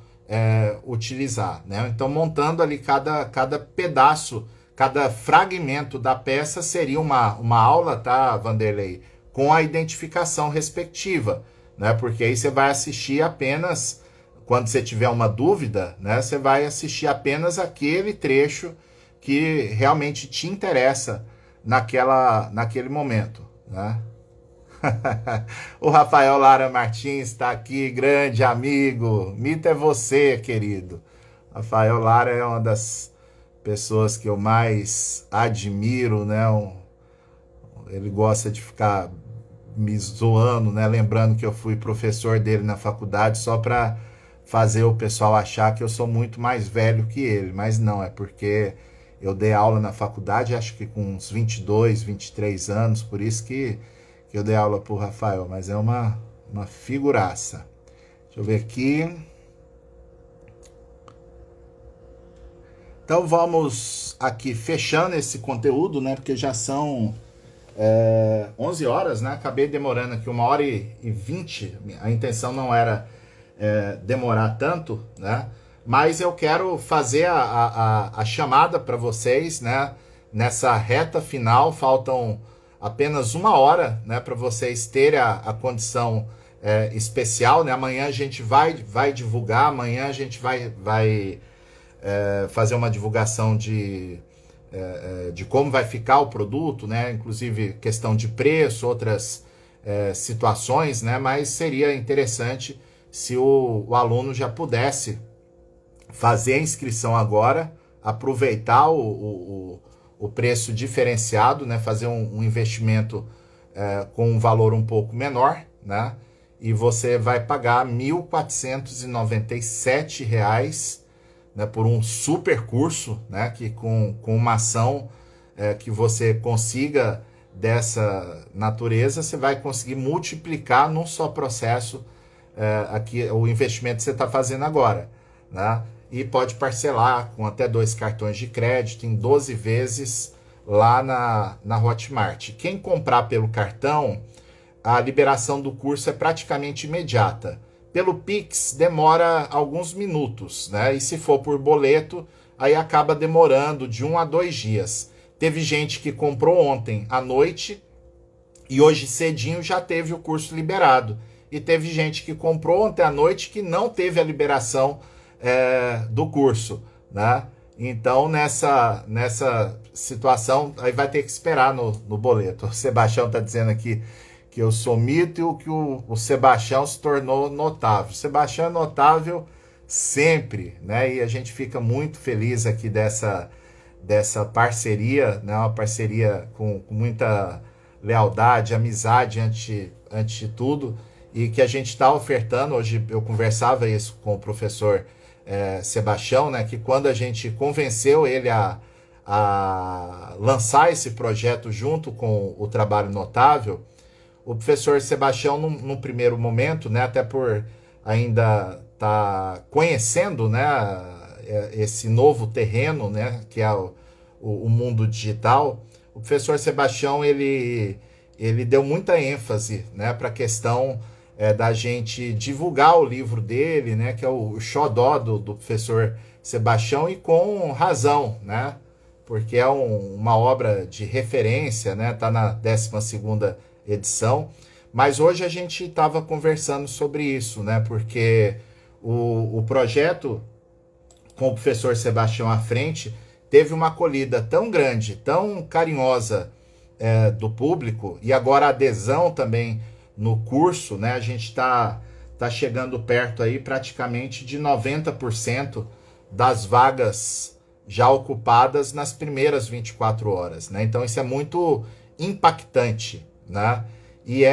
utilizar, né? Então, montando ali cada pedaço, cada fragmento da peça seria uma aula, tá, Vanderlei? Com a identificação respectiva, né? Porque aí você vai assistir apenas, quando você tiver uma dúvida, né? Você vai assistir apenas aquele trecho que realmente te interessa naquele momento, né? O Rafael Lara Martins está aqui, grande amigo. Mito é você, querido. Rafael Lara é uma das pessoas que eu mais admiro, né? Ele gosta de ficar me zoando, né? Lembrando que eu fui professor dele na faculdade só para fazer o pessoal achar que eu sou muito mais velho que ele. Mas não, é porque eu dei aula na faculdade, acho que com uns 22, 23 anos, por isso que eu dei aula pro Rafael, mas é uma figuraça. Deixa eu ver aqui. Então vamos aqui fechando esse conteúdo, né? Porque já são 11 horas, né? Acabei demorando aqui 1h20. A intenção não era demorar tanto, né? Mas eu quero fazer a chamada para vocês, né? Nessa reta final, faltam apenas 1 hora, né, para vocês terem a condição especial, né? Amanhã a gente vai divulgar, amanhã a gente vai fazer uma divulgação de como vai ficar o produto, né? Inclusive questão de preço, outras situações, né? Mas seria interessante se o aluno já pudesse fazer a inscrição agora, aproveitar o preço diferenciado, né? Fazer um investimento com um valor um pouco menor, né? E você vai pagar R$ 1.497, né? Por um super curso, né? Que com uma ação que você consiga dessa natureza, você vai conseguir multiplicar num só processo aqui o investimento que você está fazendo agora, né? E pode parcelar com até 2 cartões de crédito em 12 vezes lá na Hotmart. Quem comprar pelo cartão, a liberação do curso é praticamente imediata. Pelo Pix demora alguns minutos, né? E se for por boleto, aí acaba demorando de 1 a 2 dias. Teve gente que comprou ontem à noite e hoje cedinho já teve o curso liberado. E teve gente que comprou ontem à noite que não teve a liberação do curso, né? Então, nessa situação, aí vai ter que esperar no boleto. O Sebastião está dizendo aqui que eu sou mito e que o Sebastião se tornou notável. O Sebastião é notável sempre, né? E a gente fica muito feliz aqui dessa parceria, né? Uma parceria com muita lealdade, amizade antes de tudo, e que a gente está ofertando. Hoje eu conversava isso com o professor Sebastião, né, que quando a gente convenceu ele a lançar esse projeto junto com o Trabalho Notável, o professor Sebastião, num primeiro momento, né, até por ainda estar conhecendo, né, esse novo terreno, né, que é o mundo digital, o professor Sebastião ele deu muita ênfase, né, para a questão da gente divulgar o livro dele, né, que é o xodó do professor Sebastião, e com razão, né, porque é uma obra de referência, né, tá na 12ª edição, mas hoje a gente estava conversando sobre isso, né, porque o projeto com o professor Sebastião à frente teve uma acolhida tão grande, tão carinhosa do público, e agora a adesão também no curso, né? A gente está chegando perto aí praticamente de 90% das vagas já ocupadas nas primeiras 24 horas, né? Então isso é muito impactante, né? E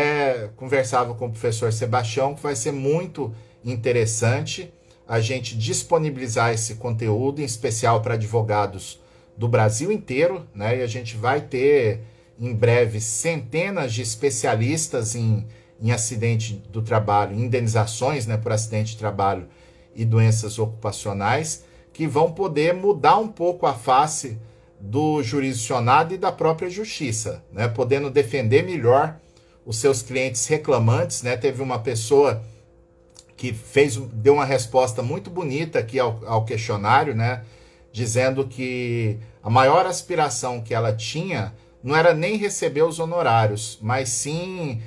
conversava com o professor Sebastião que vai ser muito interessante a gente disponibilizar esse conteúdo, em especial para advogados do Brasil inteiro, né? E a gente vai ter em breve centenas de especialistas em acidente do trabalho, indenizações, né, por acidente de trabalho e doenças ocupacionais, que vão poder mudar um pouco a face do jurisdicionado e da própria justiça, né, podendo defender melhor os seus clientes reclamantes, né? Teve uma pessoa que deu uma resposta muito bonita aqui ao questionário, né? Dizendo que a maior aspiração que ela tinha não era nem receber os honorários, mas sim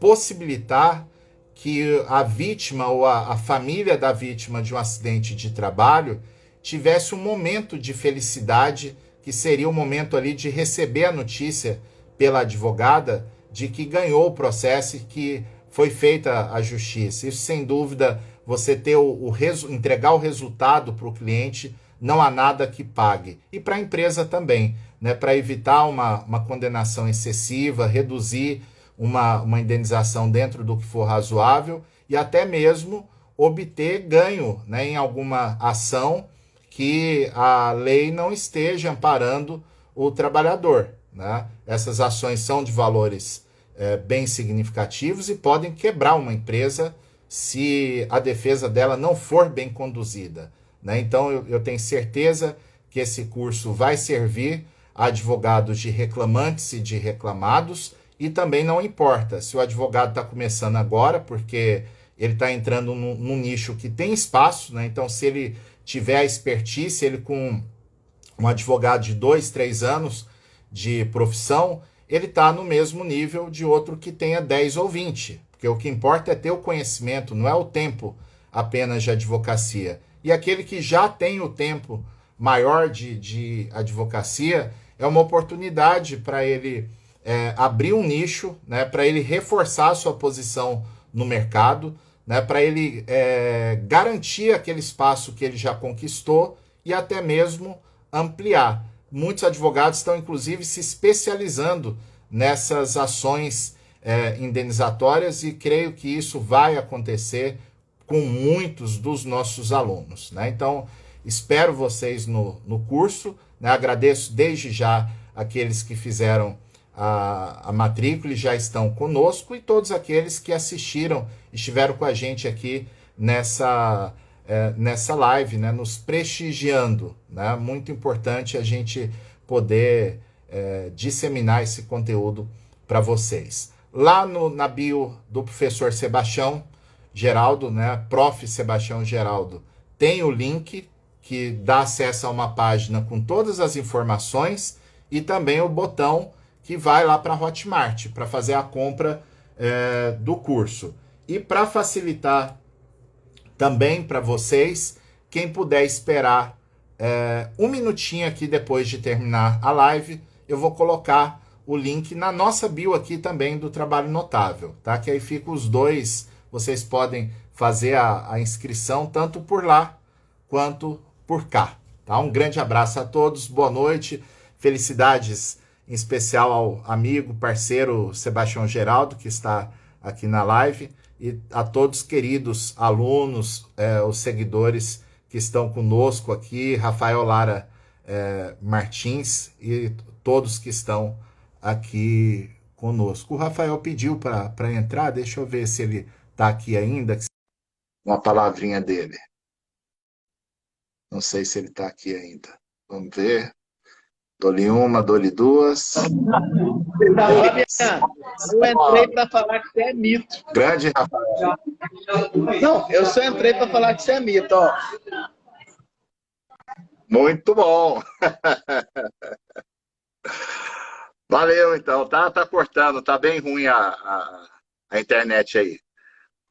possibilitar que a vítima ou a família da vítima de um acidente de trabalho tivesse um momento de felicidade, que seria o momento ali de receber a notícia pela advogada de que ganhou o processo e que foi feita a justiça. Isso, sem dúvida, você ter entregar o resultado para o cliente, não há nada que pague. E para a empresa também, né, para evitar uma condenação excessiva, reduzir uma indenização dentro do que for razoável e até mesmo obter ganho, né, em alguma ação que a lei não esteja amparando o trabalhador, né? Essas ações são de valores bem significativos e podem quebrar uma empresa se a defesa dela não for bem conduzida, né? Então eu tenho certeza que esse curso vai servir a advogados de reclamantes e de reclamados, e também não importa se o advogado está começando agora, porque ele está entrando num nicho que tem espaço, né? Então, se ele tiver a expertise, ele com um advogado de 2, 3 anos de profissão, ele está no mesmo nível de outro que tenha 10 ou 20, porque o que importa é ter o conhecimento, não é o tempo apenas de advocacia. E aquele que já tem o tempo maior de advocacia, é uma oportunidade para ele abrir um nicho, né, para ele reforçar a sua posição no mercado, né, para ele garantir aquele espaço que ele já conquistou e até mesmo ampliar. Muitos advogados estão, inclusive, se especializando nessas ações indenizatórias e creio que isso vai acontecer com muitos dos nossos alunos, né? Então, espero vocês no curso, né? Agradeço desde já aqueles que fizeram a matrícula e já estão conosco, e todos aqueles que assistiram, estiveram com a gente aqui nessa live, né, nos prestigiando, né? Muito importante a gente poder disseminar esse conteúdo para vocês. Lá na bio do professor Sebastião Geraldo, né, Prof. Sebastião Geraldo, tem o link que dá acesso a uma página com todas as informações e também o botão que vai lá para a Hotmart, para fazer a compra do curso. E para facilitar também para vocês, quem puder esperar um minutinho aqui depois de terminar a live, eu vou colocar o link na nossa bio aqui também do Trabalho Notável, tá? Que aí fica os dois, vocês podem fazer a inscrição tanto por lá quanto por cá, tá? Um grande abraço a todos, boa noite, felicidades em especial ao amigo, parceiro Sebastião Geraldo, que está aqui na live, e a todos queridos alunos, os seguidores que estão conosco aqui, Rafael Lara Martins e todos que estão aqui conosco. O Rafael pediu para entrar, deixa eu ver se ele está aqui ainda, uma palavrinha dele. Não sei se ele está aqui ainda. Vamos ver. Dou-lhe uma, dou-lhe duas. Eu entrei para falar que você é mito. Grande, Rafael. Não, eu só entrei para falar que você é mito, ó. Muito bom. Valeu, então. Tá cortando, tá bem ruim a internet aí.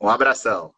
Um abração.